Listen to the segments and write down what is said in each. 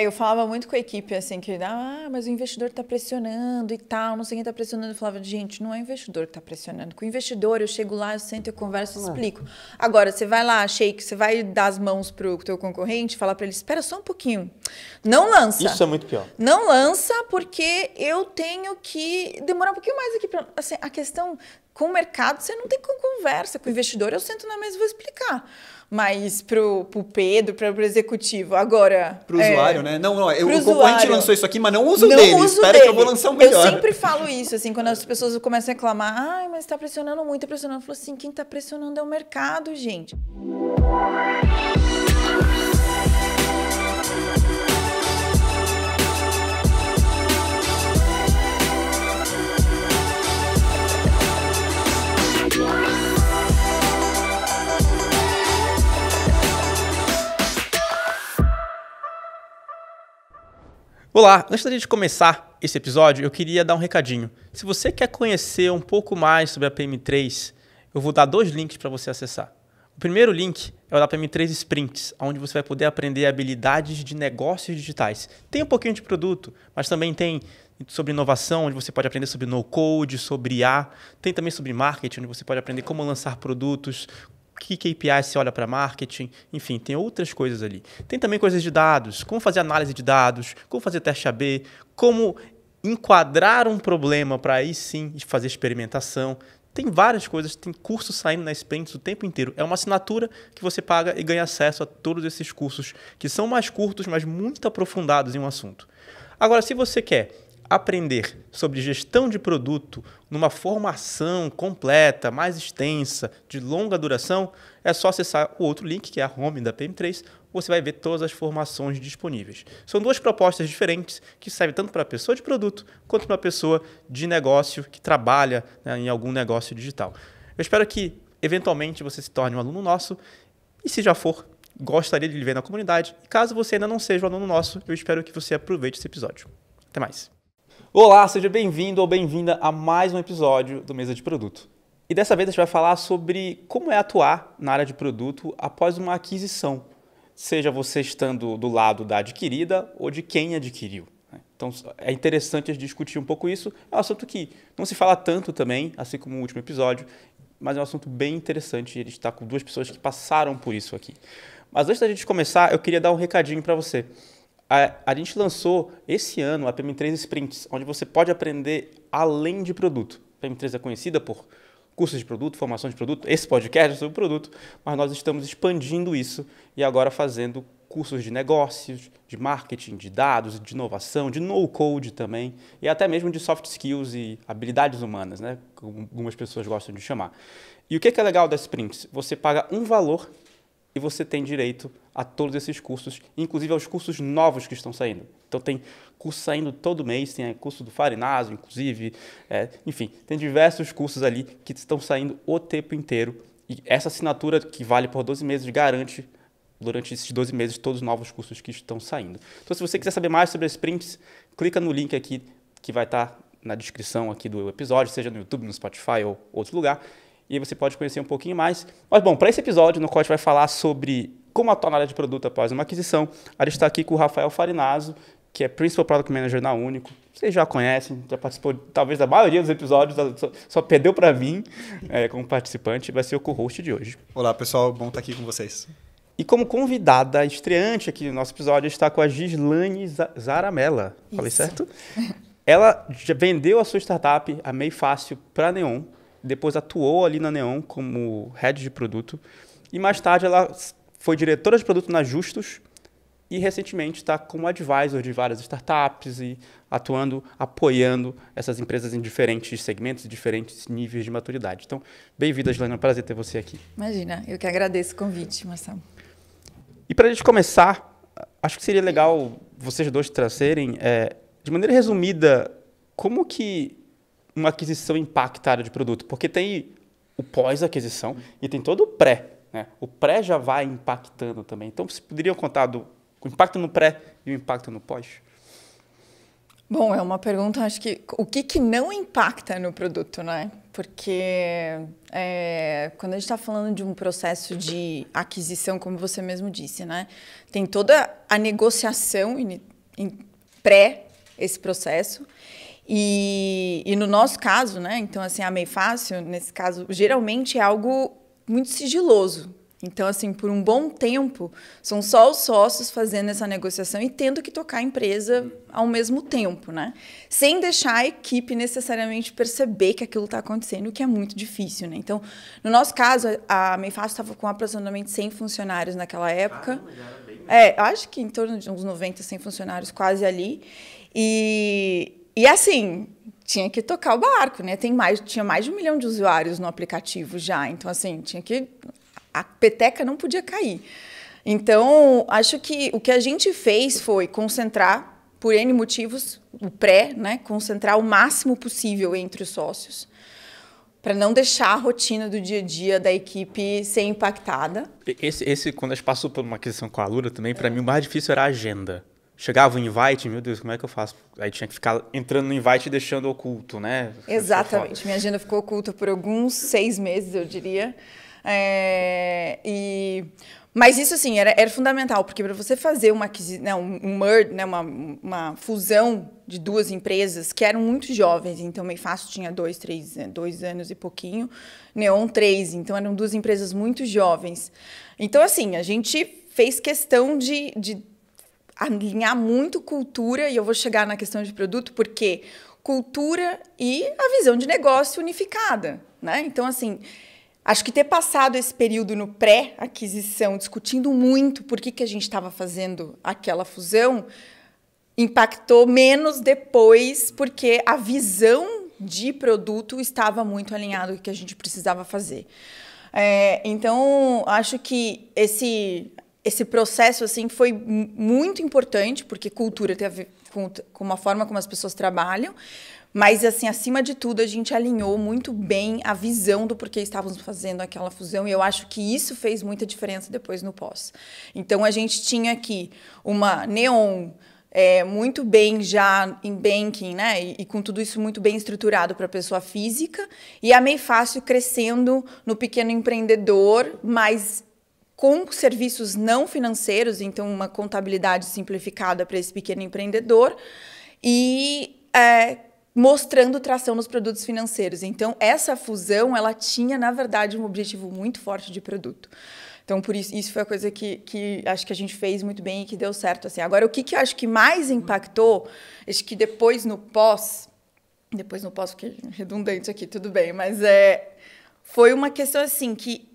Eu falava muito com a equipe, assim, que, mas o investidor está pressionando e tal, não sei quem está pressionando. Eu falava, gente, não é o investidor que está pressionando. Com o investidor, eu chego lá, eu sento, eu converso, eu explico. Agora, você vai lá, Sheik, você vai dar as mãos pro teu concorrente, falar para ele, espera só um pouquinho. Não lança. Isso é muito pior. Não lança, porque eu tenho que demorar um pouquinho mais aqui. Assim, a questão com o mercado, você não tem conversa. Com o investidor, eu sento na mesa e vou explicar. Mas pro Pedro, para o executivo, agora... Pro usuário, né? Não, o concorrente usuário, lançou isso aqui, mas não usa o dele. Espera que eu vou lançar o melhor. Eu sempre falo isso, assim, quando as pessoas começam a reclamar, mas está pressionando muito, está pressionando. Eu falo assim, quem está pressionando é o mercado, gente. Olá, antes da gente começar esse episódio, eu queria dar um recadinho. Se você quer conhecer um pouco mais sobre a PM3, eu vou dar 2 links para você acessar. O primeiro link é o da PM3 Sprints, onde você vai poder aprender habilidades de negócios digitais. Tem um pouquinho de produto, mas também tem sobre inovação, onde você pode aprender sobre no-code, sobre IA. Tem também sobre marketing, onde você pode aprender como lançar produtos, que KPIs você olha para marketing, enfim, tem outras coisas ali. Tem também coisas de dados, como fazer análise de dados, como fazer teste AB, como enquadrar um problema para aí sim fazer experimentação. Tem várias coisas, tem cursos saindo na Sprints o tempo inteiro. É uma assinatura que você paga e ganha acesso a todos esses cursos, que são mais curtos, mas muito aprofundados em um assunto. Agora, se você quer aprender sobre gestão de produto numa formação completa, mais extensa, de longa duração, é só acessar o outro link, que é a home da PM3, você vai ver todas as formações disponíveis. São 2 propostas diferentes que servem tanto para a pessoa de produto quanto para a pessoa de negócio que trabalha, né, em algum negócio digital. Eu espero que, eventualmente, você se torne um aluno nosso e, se já for, gostaria de lhe ver na comunidade. E caso você ainda não seja um aluno nosso, eu espero que você aproveite esse episódio. Até mais. Olá, seja bem-vindo ou bem-vinda a mais um episódio do Mesa de Produto. E dessa vez a gente vai falar sobre como é atuar na área de produto após uma aquisição, seja você estando do lado da adquirida ou de quem adquiriu. Então é interessante discutir um pouco isso. É um assunto que não se fala tanto também, assim como o último episódio, mas é um assunto bem interessante e a gente está com 2 pessoas que passaram por isso aqui. Mas antes da gente começar, eu queria dar um recadinho para você. A gente lançou esse ano a PM3 Sprints, onde você pode aprender além de produto. A PM3 é conhecida por cursos de produto, formação de produto, esse podcast é sobre produto, mas nós estamos expandindo isso e agora fazendo cursos de negócios, de marketing, de dados, de inovação, de no-code também, e até mesmo de soft skills e habilidades humanas, né? Como algumas pessoas gostam de chamar. E o que é legal das Sprints? Você paga um valor e você tem direito a todos esses cursos, inclusive aos cursos novos que estão saindo. Então tem curso saindo todo mês, tem curso do Farinaso, inclusive, enfim, tem diversos cursos ali que estão saindo o tempo inteiro. E essa assinatura, que vale por 12 meses, garante, durante esses 12 meses, todos os novos cursos que estão saindo. Então, se você quiser saber mais sobre as Sprints, clica no link aqui, que vai estar na descrição aqui do episódio, seja no YouTube, no Spotify ou outro lugar. E aí você pode conhecer um pouquinho mais. Mas, bom, para esse episódio, no qual a gente vai falar sobre como atuar na área de produto após uma aquisição, a gente está aqui com o Rafael Farinaso, que é Principal Product Manager na Único. Vocês já conhecem, já participou talvez da maioria dos episódios, só perdeu para mim como participante, vai ser o co-host de hoje. Olá, pessoal, bom estar aqui com vocês. E como convidada estreante aqui no nosso episódio, está com a Gislane Zaramella. Falei certo? Ela já vendeu a sua startup, a Meio Fácil, para a Neon. Depois atuou ali na Neon como head de produto. E mais tarde ela foi diretora de produto na Justus. E recentemente está como advisor de várias startups e atuando, apoiando essas empresas em diferentes segmentos e diferentes níveis de maturidade. Então, bem-vinda, Gislane. É um prazer ter você aqui. Imagina, eu que agradeço o convite, Marcelo. E para a gente começar, acho que seria legal vocês dois trazerem, de maneira resumida, como que uma aquisição impacta a área de produto? Porque tem o pós-aquisição e tem todo o pré. Né? O pré já vai impactando também. Então, vocês poderiam contar o impacto no pré e o impacto no pós? Bom, é uma pergunta, acho que o que não impacta no produto, né? Porque quando a gente está falando de um processo de aquisição, como você mesmo disse, né? Tem toda a negociação pré esse processo. E no nosso caso, né? Então, assim, a Mei Fácil, nesse caso, geralmente é algo muito sigiloso. Então, assim, por um bom tempo, são só os sócios fazendo essa negociação e tendo que tocar a empresa ao mesmo tempo, né? Sem deixar a equipe necessariamente perceber que aquilo está acontecendo, o que é muito difícil, né? Então, no nosso caso, a Mei Fácil estava com aproximadamente 100 funcionários naquela época. Acho que em torno de uns 90, 100 funcionários, quase ali. E assim, tinha que tocar o barco, né? Tinha mais de 1 milhão de usuários no aplicativo já. Então, assim, a peteca não podia cair. Então, acho que o que a gente fez foi concentrar, por N motivos, o pré, né? Concentrar o máximo possível entre os sócios, para não deixar a rotina do dia a dia da equipe ser impactada. Quando a gente passou por uma aquisição com a Alura também, para mim o mais difícil era a agenda. Chegava o invite, meu Deus, como é que eu faço? Aí tinha que ficar entrando no invite e deixando oculto, né? Exatamente. Minha agenda ficou oculta por alguns 6 meses, eu diria. Mas isso, assim, era fundamental, porque para você fazer uma merge, né, uma fusão de 2 empresas que eram muito jovens, então Mei Fácil tinha 2 anos e pouquinho, Neon 3, então eram 2 empresas muito jovens. Então, assim, a gente fez questão de alinhar muito cultura, e eu vou chegar na questão de produto, porque cultura e a visão de negócio unificada, né? Então, assim, acho que ter passado esse período no pré-aquisição, discutindo muito por que a gente estava fazendo aquela fusão, impactou menos depois, porque a visão de produto estava muito alinhada com o que a gente precisava fazer. Então, acho que esse processo assim, foi muito importante, porque cultura tem a ver com a forma como as pessoas trabalham, mas, assim, acima de tudo, a gente alinhou muito bem a visão do porquê estávamos fazendo aquela fusão, e eu acho que isso fez muita diferença depois no pós. Então, a gente tinha aqui uma Neon muito bem já em banking, né? E com tudo isso muito bem estruturado para a pessoa física, e a Mei Fácil crescendo no pequeno empreendedor, mas com serviços não financeiros, então uma contabilidade simplificada para esse pequeno empreendedor, e mostrando tração nos produtos financeiros. Então, essa fusão, ela tinha, na verdade, um objetivo muito forte de produto. Então, por isso foi a coisa que acho que a gente fez muito bem e que deu certo. Assim. Agora, o que eu acho que mais impactou, acho que depois no pós, porque é redundante aqui, tudo bem, mas foi uma questão assim que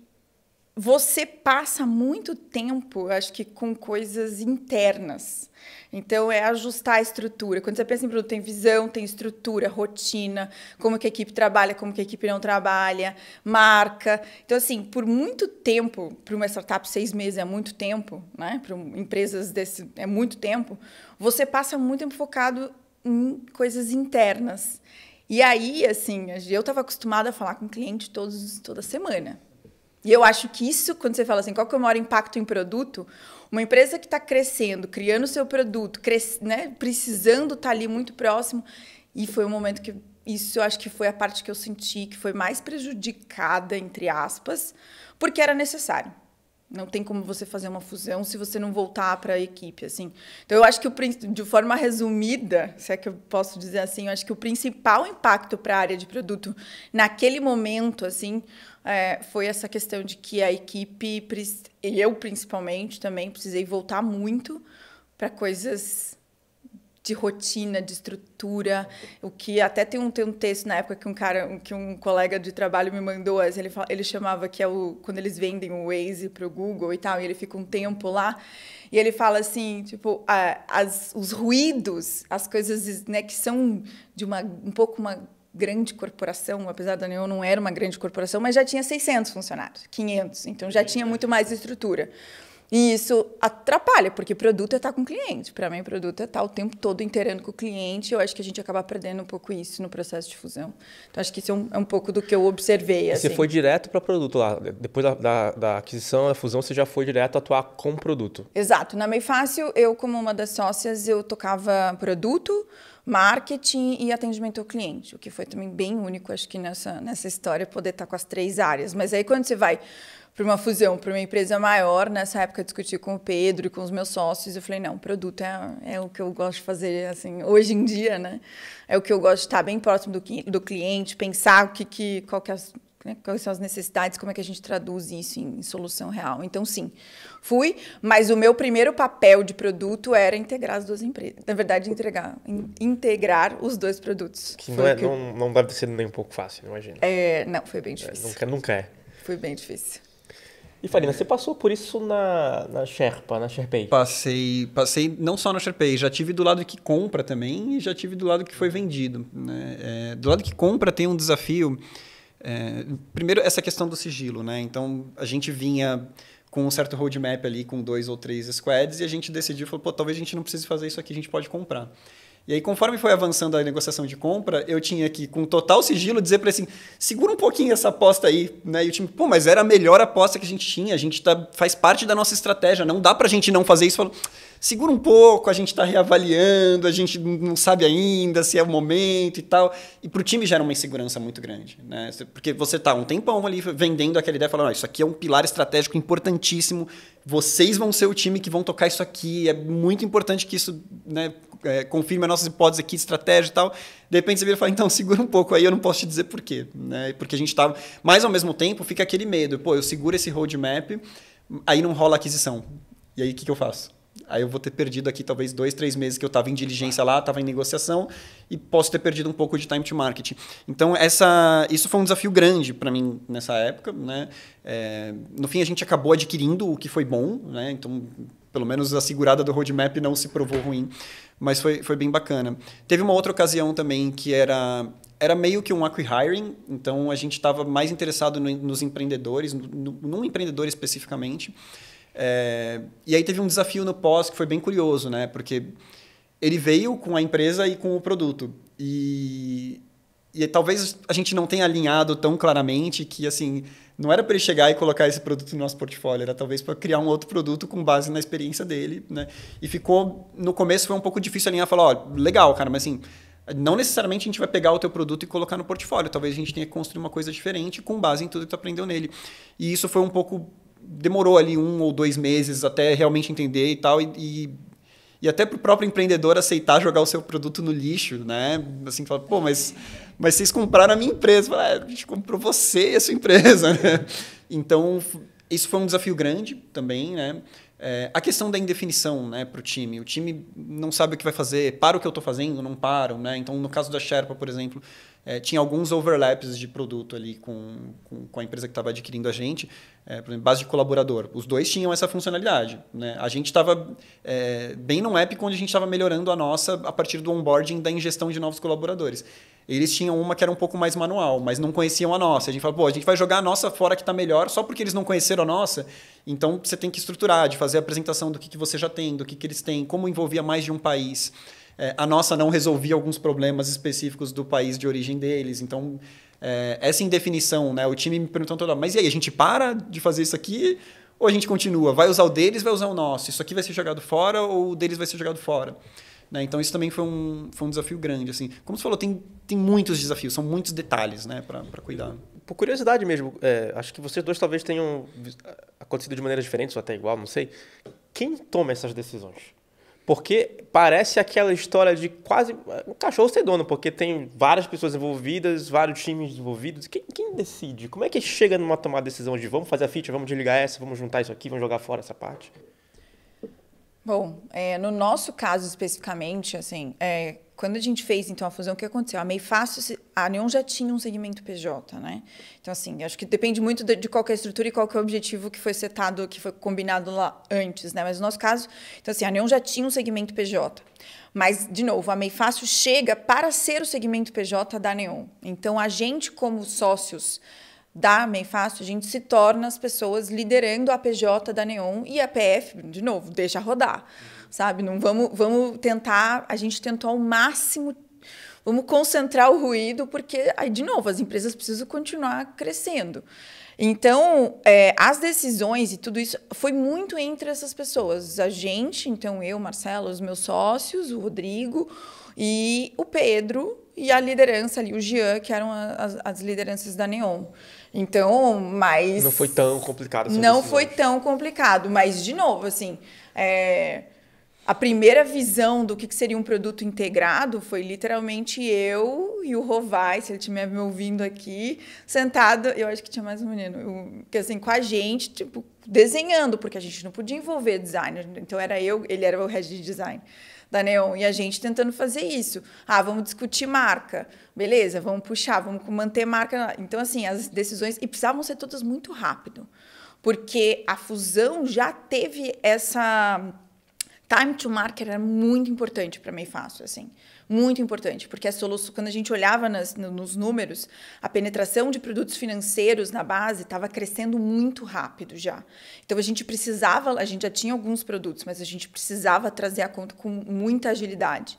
você passa muito tempo, acho que, com coisas internas. Então, é ajustar a estrutura. Quando você pensa em produto, tem visão, tem estrutura, rotina, como que a equipe trabalha, como que a equipe não trabalha, marca. Então, assim, por muito tempo, para uma startup, 6 meses é muito tempo, né? Para empresas desse é muito tempo, você passa muito tempo focado em coisas internas. E aí, assim, eu estava acostumada a falar com o cliente toda semana. E eu acho que isso, quando você fala assim, qual que é o maior impacto em produto, uma empresa que está crescendo, criando o seu produto, né, precisando estar ali muito próximo, e foi um momento que isso eu acho que foi a parte que eu senti que foi mais prejudicada, entre aspas, porque era necessário. Não tem como você fazer uma fusão se você não voltar para a equipe, assim. Então, eu acho que, de forma resumida, se é que eu posso dizer assim, eu acho que o principal impacto para a área de produto, naquele momento, assim, foi essa questão de que a equipe, e eu principalmente também, precisei voltar muito para coisas de rotina, de estrutura, o que até tem um texto na época que um colega de trabalho me mandou, ele chamava que quando eles vendem o Waze para o Google e tal, e ele fica um tempo lá, e ele fala assim, tipo, os ruídos, as coisas, né, que são de um pouco uma grande corporação, apesar da Neon não era uma grande corporação, mas já tinha 600 funcionários, 500, então já tinha muito mais estrutura. E isso atrapalha, porque produto é estar com o cliente. Para mim, produto é estar o tempo todo inteirando com o cliente. Eu acho que a gente acaba perdendo um pouco isso no processo de fusão. Então, acho que isso é um pouco do que eu observei. Assim. Você foi direto para produto lá. Depois da aquisição, da fusão, você já foi direto atuar com produto. Exato. Na Meio Fácil, eu, como uma das sócias, eu tocava produto, marketing e atendimento ao cliente, o que foi também bem único, acho que nessa história, poder estar com as 3 áreas. Mas aí, quando você vai para uma fusão, para uma empresa maior, nessa época eu discuti com o Pedro e com os meus sócios, eu falei, não, produto é o que eu gosto de fazer, assim, hoje em dia, né? É o que eu gosto de estar bem próximo do cliente, pensar quais são as necessidades, como é que a gente traduz isso em solução real. Então, sim, fui, mas o meu primeiro papel de produto era integrar as 2 empresas. Na verdade, integrar os 2 produtos. Que não deve ser nem um pouco fácil, imagina. Não, foi bem difícil. Nunca é. Foi bem difícil. E, Farina, você passou por isso na Sherpa, na SharePay? Passei não só na SharePay, já tive do lado que compra também e já tive do lado que foi vendido. Né? Do lado que compra tem um desafio. Primeiro, essa questão do sigilo. Né? Então, a gente vinha com um certo roadmap ali, com 2 ou 3 squads, e a gente decidiu, falou, talvez a gente não precise fazer isso aqui, a gente pode comprar. E aí, conforme foi avançando a negociação de compra, eu tinha que, com total sigilo, dizer para ele assim, segura um pouquinho essa aposta aí. Né? E o time, mas era a melhor aposta que a gente tinha, a gente faz parte da nossa estratégia, não dá para a gente não fazer isso. Falou, segura um pouco, a gente está reavaliando, a gente não sabe ainda se é o momento e tal. E para o time gera uma insegurança muito grande. Né? Porque você está um tempão ali vendendo aquela ideia, falando, isso aqui é um pilar estratégico importantíssimo, vocês vão ser o time que vão tocar isso aqui, é muito importante que isso... Né, confirme as nossas hipóteses aqui de estratégia e tal. De repente você vira e fala, então, segura um pouco aí, eu não posso te dizer por quê. Né? Porque a gente estava... Mas, ao mesmo tempo, fica aquele medo. Eu seguro esse roadmap, aí não rola aquisição. E aí, o que eu faço? Aí eu vou ter perdido aqui, talvez, 2, 3 meses que eu estava em diligência lá, estava em negociação, e posso ter perdido um pouco de time to market. Então, isso foi um desafio grande para mim nessa época. Né? No fim, a gente acabou adquirindo o que foi bom. Né? Então, pelo menos a segurada do roadmap não se provou ruim. Mas foi bem bacana. Teve uma outra ocasião também que era meio que um acqui-hiring, então a gente estava mais interessado nos empreendedores, num empreendedor especificamente. E aí teve um desafio no pós que foi bem curioso, né? Porque ele veio com a empresa e com o produto. E talvez a gente não tenha alinhado tão claramente que, assim, não era para ele chegar e colocar esse produto no nosso portfólio, era talvez para criar um outro produto com base na experiência dele, né? E no começo foi um pouco difícil alinhar, falar, legal, cara, mas assim, não necessariamente a gente vai pegar o teu produto e colocar no portfólio, talvez a gente tenha que construir uma coisa diferente com base em tudo que tu aprendeu nele. E isso foi um pouco, demorou ali 1 ou 2 meses até realmente entender e tal, e até para o próprio empreendedor aceitar jogar o seu produto no lixo, né? Assim, falar, mas vocês compraram a minha empresa. A gente comprou você e a sua empresa, né? Então, isso foi um desafio grande também, né? A questão da indefinição, né, para o time. O time não sabe o que vai fazer, para o que eu estou fazendo, não param, né? Então, no caso da Sherpa, por exemplo, tinha alguns overlaps de produto ali com a empresa que estava adquirindo a gente, por exemplo, base de colaborador. Os 2 tinham essa funcionalidade. Né? A gente estava bem num app onde a gente estava melhorando a nossa a partir do onboarding da ingestão de novos colaboradores. Eles tinham uma que era um pouco mais manual, mas não conheciam a nossa. A gente falou, a gente vai jogar a nossa fora que está melhor só porque eles não conheceram a nossa. Então, você tem que estruturar, de fazer a apresentação do que você já tem, do que eles têm, como envolvia mais de um país. A nossa não resolvia alguns problemas específicos do país de origem deles. Então, essa indefinição, né? O time me perguntou toda hora, mas e aí, a gente para de fazer isso aqui ou a gente continua? Vai usar o deles, vai usar o nosso? Isso aqui vai ser jogado fora ou o deles vai ser jogado fora? Né? Então, isso também foi um desafio grande. Assim. Como você falou, tem muitos desafios, são muitos detalhes, né, para cuidar. Por curiosidade mesmo, acho que vocês 2 talvez tenham acontecido de maneiras diferentes ou até igual, não sei. Quem toma essas decisões? Porque parece aquela história de quase um cachorro ser dono, porque tem várias pessoas envolvidas, vários times envolvidos. Quem decide? Como é que chega numa tomada de decisão de vamos fazer a feature, vamos desligar essa, vamos juntar isso aqui, vamos jogar fora essa parte? Bom, no nosso caso especificamente, assim, quando a gente fez então a fusão, o que aconteceu? A Meio Fácil, a Neon já tinha um segmento PJ, né? Então, assim, acho que depende muito de qual que é a estrutura e qual que é o objetivo que foi setado, que foi combinado lá antes, né? Mas no nosso caso, então, assim, a Neon já tinha um segmento PJ. Mas, de novo, a Meio Fácil chega para ser o segmento PJ da Neon. Então, a gente, como sócios da Meifácio, a gente se torna as pessoas liderando a PJ da Neon e a PF, de novo, deixa rodar, sabe? Não vamos tentar, a gente tentou ao máximo, vamos concentrar o ruído, porque, aí, de novo, as empresas precisam continuar crescendo. Então, as decisões e tudo isso foi muito entre essas pessoas. A gente, então eu, Marcelo, os meus sócios, o Rodrigo e o Pedro e a liderança ali, o Jean, que eram as lideranças da Neon. Então, mas... Não foi tão complicado essa Não decisão. foi tão complicado, mas, de novo, assim... A primeira visão do que seria um produto integrado foi literalmente eu e o Rovai, se ele estiver me ouvindo aqui, sentado, eu acho que tinha mais um menino, que assim, com a gente, tipo, desenhando, porque a gente não podia envolver designer. Então era eu, ele era o head de design da Neon, e a gente tentando fazer isso. Vamos discutir marca. Beleza, vamos puxar, vamos manter marca. Então, assim, as decisões... E precisavam ser todas muito rápido, porque a fusão já teve essa... Time to market era muito importante para a Meifácio, assim, muito importante, porque a solução, quando a gente olhava nos números, a penetração de produtos financeiros na base estava crescendo muito rápido já. Então, a gente já tinha alguns produtos, mas a gente precisava trazer a conta com muita agilidade.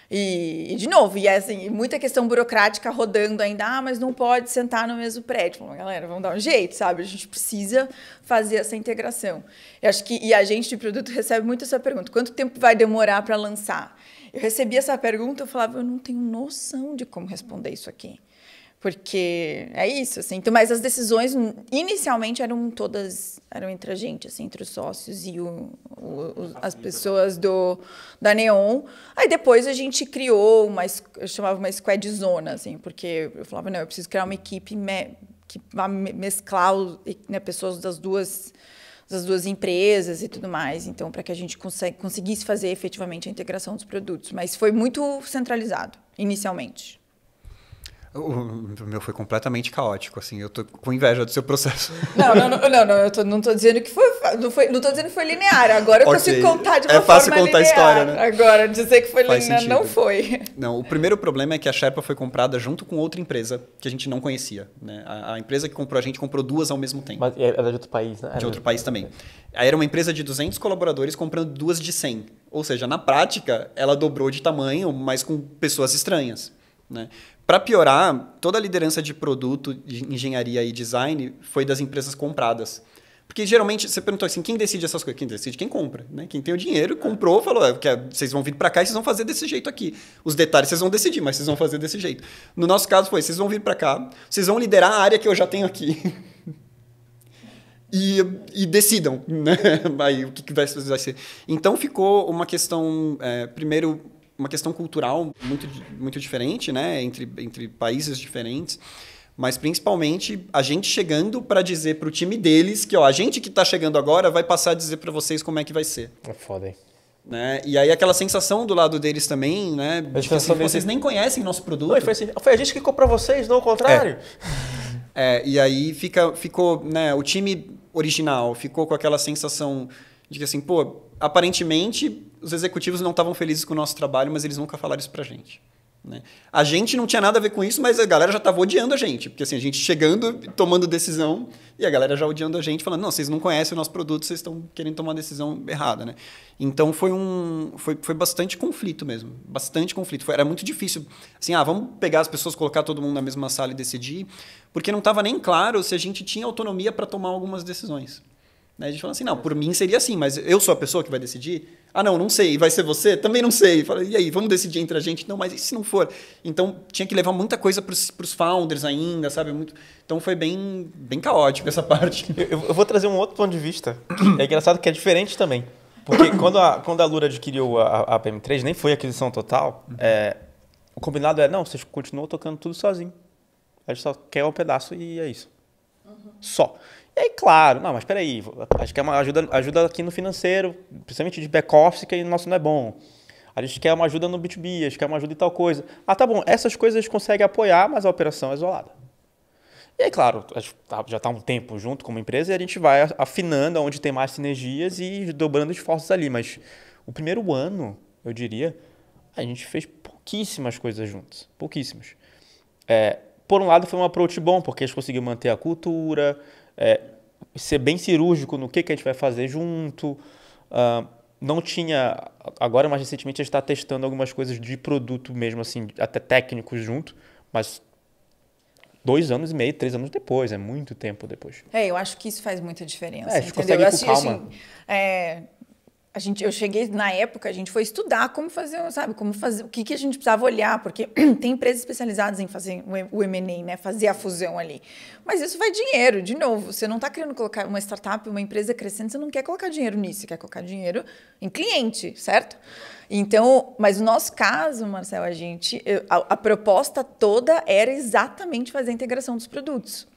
E de novo, assim, muita questão burocrática rodando ainda, mas não pode sentar no mesmo prédio. Falei, galera, vamos dar um jeito, sabe? A gente precisa fazer essa integração. Eu acho que, e a gente de produto recebe muito essa pergunta, quanto tempo vai demorar para lançar? Eu recebi essa pergunta, eu falava, eu não tenho noção de como responder isso aqui. Porque é isso, assim. Então, mas as decisões, inicialmente, eram entre a gente, assim, entre os sócios e as pessoas da Neon. Aí, depois, a gente criou eu chamava uma squad zona, assim, porque eu falava, não, eu preciso criar uma equipe que vá mesclar pessoas das duas empresas e tudo mais, então, para que a gente conseguisse fazer efetivamente a integração dos produtos. Mas foi muito centralizado, inicialmente. O meu foi completamente caótico, assim, eu tô com inveja do seu processo. Não, eu não tô dizendo que não tô dizendo que foi linear, agora eu consigo contar de uma forma linear. É fácil contar a história, né? Agora, dizer que foi linear sentido. não foi. Não, o primeiro problema é que a Sherpa foi comprada junto com outra empresa que a gente não conhecia, né? A empresa que comprou a gente comprou duas ao mesmo tempo. Mas era de outro país, né? De outro país também. Aí era uma empresa de 200 colaboradores comprando duas de 100. Ou seja, na prática, ela dobrou de tamanho, mas com pessoas estranhas, né? Para piorar, toda a liderança de produto, de engenharia e design foi das empresas compradas. Porque geralmente, você perguntou assim, quem decide essas coisas? Quem decide? Quem compra, né? Quem tem o dinheiro, comprou, falou, vocês vão vir para cá e vocês vão fazer desse jeito aqui. Os detalhes vocês vão decidir, mas vocês vão fazer desse jeito. No nosso caso foi, vocês vão vir para cá, vocês vão liderar a área que eu já tenho aqui. E decidam, né? Aí, o que vai ser. Então, ficou uma questão, primeiro, uma questão cultural muito diferente, né? Entre países diferentes, mas principalmente a gente chegando para dizer para o time deles que a gente que está chegando agora vai passar a dizer para vocês como é que vai ser. É foda, hein? Né? E aí aquela sensação do lado deles também, né? De que, assim, vocês nem conhecem nosso produto. Foi a gente que comprou vocês, não o contrário. E aí ficou, né? O time original ficou com aquela sensação de que assim, aparentemente os executivos não estavam felizes com o nosso trabalho, mas eles nunca falaram isso pra gente, né? A gente não tinha nada a ver com isso, mas a galera já estava odiando a gente, porque assim, a gente chegando, tomando decisão, e a galera já odiando a gente, falando, não, vocês não conhecem o nosso produto, vocês estão querendo tomar uma decisão errada, né? Então foi bastante conflito mesmo, bastante conflito. Era muito difícil, assim, vamos pegar as pessoas, colocar todo mundo na mesma sala e decidir, porque não estava nem claro se a gente tinha autonomia para tomar algumas decisões. A gente falou assim, não, por mim seria assim, mas eu sou a pessoa que vai decidir? Não sei, vai ser você? Também não sei. Fala, e aí, vamos decidir entre a gente? Não, mas e se não for? Então, tinha que levar muita coisa para os founders ainda, sabe? Então, foi bem caótico essa parte. Eu vou trazer um outro ponto de vista. É engraçado que é diferente também. Porque quando a Lura adquiriu a PM3, nem foi aquisição total, o combinado não, vocês continuam tocando tudo sozinho. A gente só quer um pedaço e é isso. Só. E aí, claro, não, mas espera aí, a gente quer uma ajuda aqui no financeiro, principalmente de back-office, que o nosso não é bom. A gente quer uma ajuda no B2B, a gente quer uma ajuda em tal coisa. Tá bom, essas coisas a gente consegue apoiar, mas a operação é isolada. E aí, claro, a gente já está um tempo junto como empresa e a gente vai afinando onde tem mais sinergias e dobrando esforços ali. Mas o primeiro ano, eu diria, a gente fez pouquíssimas coisas juntos. Pouquíssimas. por um lado, foi um approach bom, porque a gente conseguiu manter a cultura, ser bem cirúrgico no que a gente vai fazer junto. Não tinha... Agora, mais recentemente, a gente está testando algumas coisas de produto mesmo, assim, até técnicos junto, mas 2 anos e meio, 3 anos depois, é muito tempo depois. Eu acho que isso faz muita diferença, a gente entendeu? consegue ir com calma. Eu cheguei, na época, a gente foi estudar como fazer, sabe? Como fazer, o que a gente precisava olhar, porque tem empresas especializadas em fazer o M&A, né? Fazer a fusão ali. Mas isso vai dinheiro, de novo. Você não está querendo colocar uma startup, uma empresa crescendo, você não quer colocar dinheiro nisso, você quer colocar dinheiro em cliente, certo? Então, mas no nosso caso, Marcelo, a proposta toda era exatamente fazer a integração dos produtos.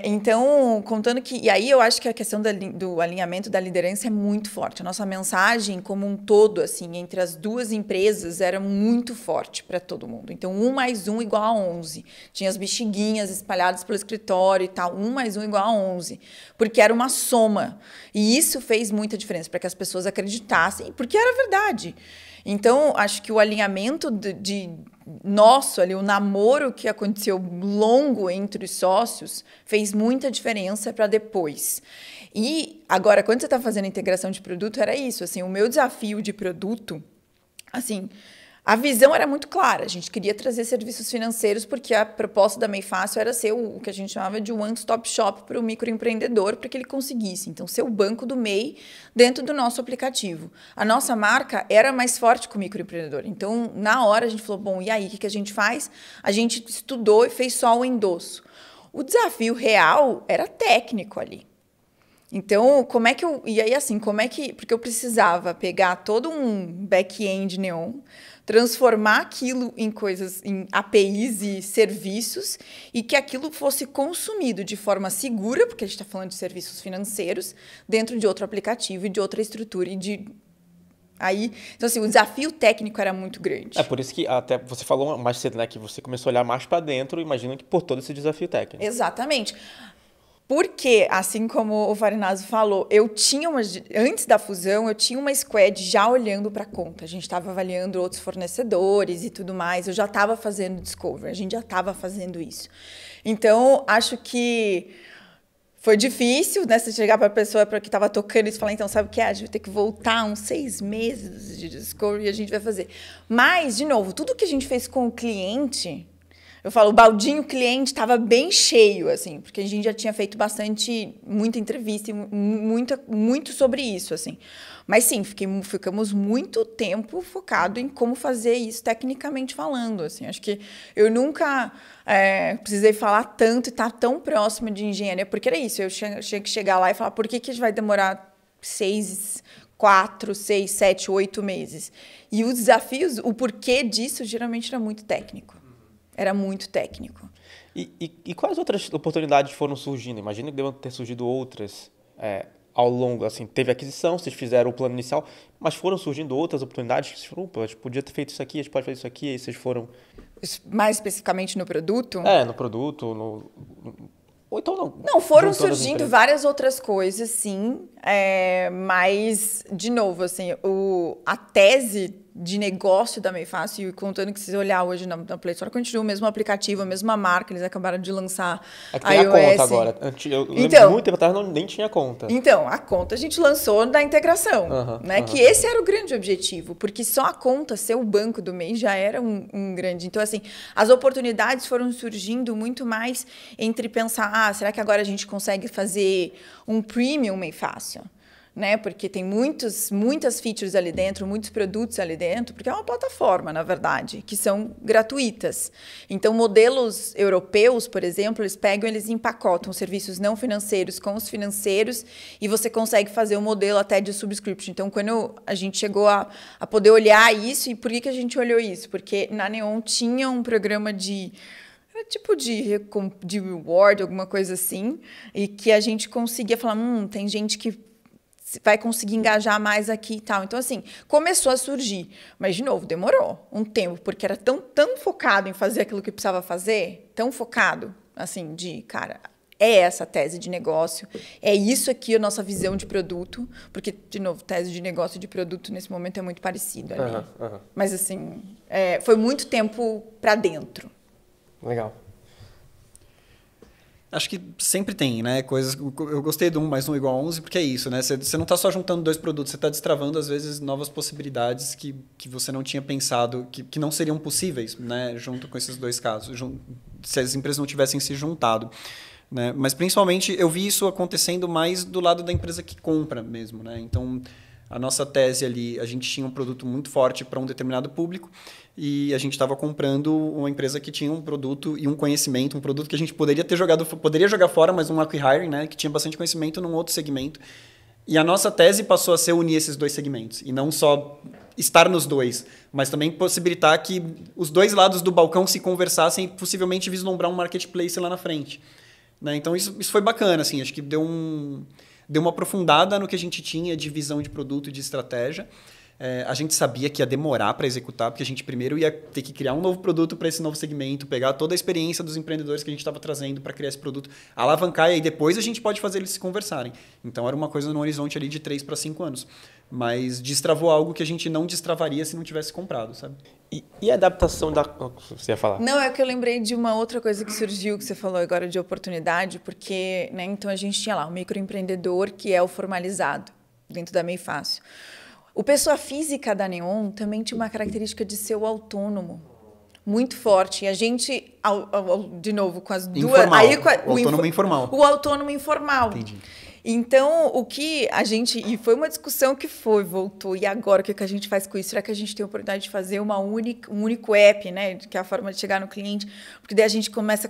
Então, contando que... E aí eu acho que a questão do alinhamento da liderança é muito forte. A nossa mensagem como um todo, assim, entre as duas empresas, era muito forte para todo mundo. Então, 1 mais 1 igual a 11. Tinha as bexiguinhas espalhadas pelo escritório e tal. 1 mais 1 igual a 11. Porque era uma soma. E isso fez muita diferença para que as pessoas acreditassem, porque era verdade. Então, acho que o alinhamento nosso ali, o namoro que aconteceu longo entre os sócios, fez muita diferença para depois. E agora, quando você está fazendo a integração de produto, era isso. Assim, o meu desafio de produto, assim, a visão era muito clara. A gente queria trazer serviços financeiros porque a proposta da MEI Fácil era ser o que a gente chamava de one-stop shop para o microempreendedor, para que ele conseguisse. Então, ser o banco do MEI dentro do nosso aplicativo. A nossa marca era mais forte que o microempreendedor. Então, na hora, a gente falou, bom, e aí, o que a gente faz? A gente estudou e fez só o endosso. O desafio real era técnico ali. Então, como é que eu... E aí, assim, porque eu precisava pegar todo um back-end Neon, transformar aquilo em coisas, em APIs e serviços, e que aquilo fosse consumido de forma segura, porque a gente está falando de serviços financeiros, dentro de outro aplicativo e de outra estrutura. Então, assim, o desafio técnico era muito grande. É por isso que até você falou mais cedo, né, que você começou a olhar mais para dentro, imagino que por todo esse desafio técnico. Exatamente. Porque, assim como o Farinazzo falou, antes da fusão, eu tinha uma squad já olhando para a conta. A gente estava avaliando outros fornecedores e tudo mais. Eu já estava fazendo discovery, a gente já estava fazendo isso. Então, acho que foi difícil, né? Você chegar para a pessoa que estava tocando isso e falar, então, sabe o que é? A gente vai ter que voltar uns 6 meses de discovery e a gente vai fazer. Mas, de novo, tudo que a gente fez com o cliente... Eu falo, o baldinho cliente estava bem cheio, assim, porque a gente já tinha feito muita entrevista e muito sobre isso, assim. Mas sim, ficamos muito tempo focado em como fazer isso tecnicamente falando, assim. Acho que eu nunca precisei falar tanto e estar tão próximo de engenharia, porque era isso, eu tinha que chegar lá e falar, por que a gente vai demorar 4, 6, 7, 8 meses? E os desafios, o porquê disso, geralmente era muito técnico. Era muito técnico. E quais outras oportunidades foram surgindo? Imagino que devem ter surgido outras ao longo. Assim, teve aquisição, vocês fizeram o plano inicial, mas foram surgindo outras oportunidades que vocês falaram, a gente podia ter feito isso aqui, a gente pode fazer isso aqui, e vocês foram... Mais especificamente no produto? No produto, ou então não. Não, foram surgindo várias outras coisas, sim. Mas, de novo, assim, a tese de negócio da MEI Fácil, e contando que se você olhar hoje na Play Store, continua o mesmo aplicativo, a mesma marca, eles acabaram de lançar tem a conta agora. Eu lembro muito tempo atrás, nem tinha conta. Então, a conta a gente lançou da integração, né? Que esse era o grande objetivo, porque só a conta, ser o banco do MEI, já era um grande... Então, assim, as oportunidades foram surgindo muito mais entre pensar, será que agora a gente consegue fazer um premium MEI Fácil? Né? Porque tem muitas features ali dentro, muitos produtos ali dentro, porque é uma plataforma, na verdade, que são gratuitas. Então, modelos europeus, por exemplo, eles empacotam serviços não financeiros com os financeiros e você consegue fazer um modelo até de subscription. Então, quando a gente chegou a poder olhar isso, e por que a gente olhou isso? Porque na Neon tinha um programa era tipo de reward, alguma coisa assim, e que a gente conseguia falar, tem gente que vai conseguir engajar mais aqui e tal. Então, assim, começou a surgir. Mas, de novo, demorou um tempo, porque era tão focado em fazer aquilo que precisava fazer, tão focado, assim, cara, é essa tese de negócio, é isso aqui a nossa visão de produto, porque, de novo, tese de negócio e de produto nesse momento é muito parecido ali. Mas, assim, foi muito tempo para dentro. Legal. Acho que sempre tem, né? Coisas. Eu gostei do 1 mais 1 igual a 11, porque é isso, né? Você não está só juntando 2 produtos, você está destravando, às vezes, novas possibilidades que você não tinha pensado, que não seriam possíveis, né? Junto com esses 2 casos, se as empresas não tivessem se juntado. Né? Mas, principalmente, eu vi isso acontecendo mais do lado da empresa que compra mesmo, né? Então, a nossa tese ali, a gente tinha um produto muito forte para um determinado público e a gente estava comprando uma empresa que tinha um produto e um conhecimento, um produto que a gente poderia jogar fora, mas um acqui-hiring, né, que tinha bastante conhecimento num outro segmento. E a nossa tese passou a ser unir esses 2 segmentos e não só estar nos 2, mas também possibilitar que os 2 lados do balcão se conversassem e possivelmente vislumbrar um marketplace lá na frente. Né? Então, isso foi bacana, assim, acho que deu uma aprofundada no que a gente tinha de visão de produto e de estratégia. A gente sabia que ia demorar para executar, porque a gente primeiro ia ter que criar um novo produto para esse novo segmento, pegar toda a experiência dos empreendedores que a gente estava trazendo para criar esse produto, alavancar, e aí depois a gente pode fazer eles se conversarem. Então, era uma coisa no horizonte ali de 3 para 5 anos. Mas destravou algo que a gente não destravaria se não tivesse comprado, sabe? E a adaptação da... Você ia falar? Não, é que eu lembrei de uma outra coisa que surgiu, que você falou agora de oportunidade, porque, né, então a gente tinha lá o microempreendedor, que é o formalizado, dentro da Meio Fácil. O pessoa física da Neon também tinha uma característica de ser o autônomo, muito forte. E a gente, de novo, com as duas... Informal, aí, o autônomo informal. O autônomo informal. Entendi. Então, o que a gente... E foi uma discussão que voltou. E agora, o que a gente faz com isso? Será que a gente tem a oportunidade de fazer um único app, né? Que é a forma de chegar no cliente? Porque daí a gente começa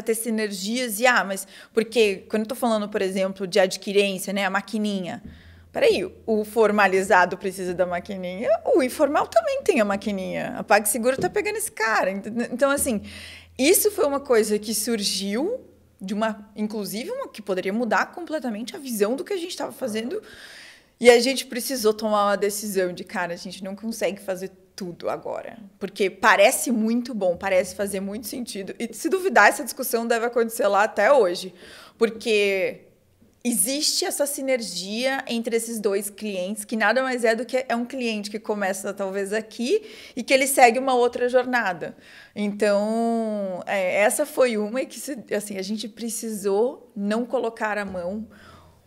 a ter sinergias. Mas... Porque quando eu estou falando, por exemplo, de adquirência, né? A maquininha... Peraí, o formalizado precisa da maquininha, o informal também tem a maquininha. A PagSeguro está pegando esse cara. Então, assim, isso foi uma coisa que surgiu inclusive, que poderia mudar completamente a visão do que a gente estava fazendo. E a gente precisou tomar uma decisão de, cara, a gente não consegue fazer tudo agora. Porque parece muito bom, parece fazer muito sentido. E, se duvidar, essa discussão deve acontecer lá até hoje. Porque... existe essa sinergia entre esses 2 clientes, que nada mais é do que um cliente que começa talvez aqui e que ele segue uma outra jornada. Então, essa foi uma que assim, a gente precisou não colocar a mão,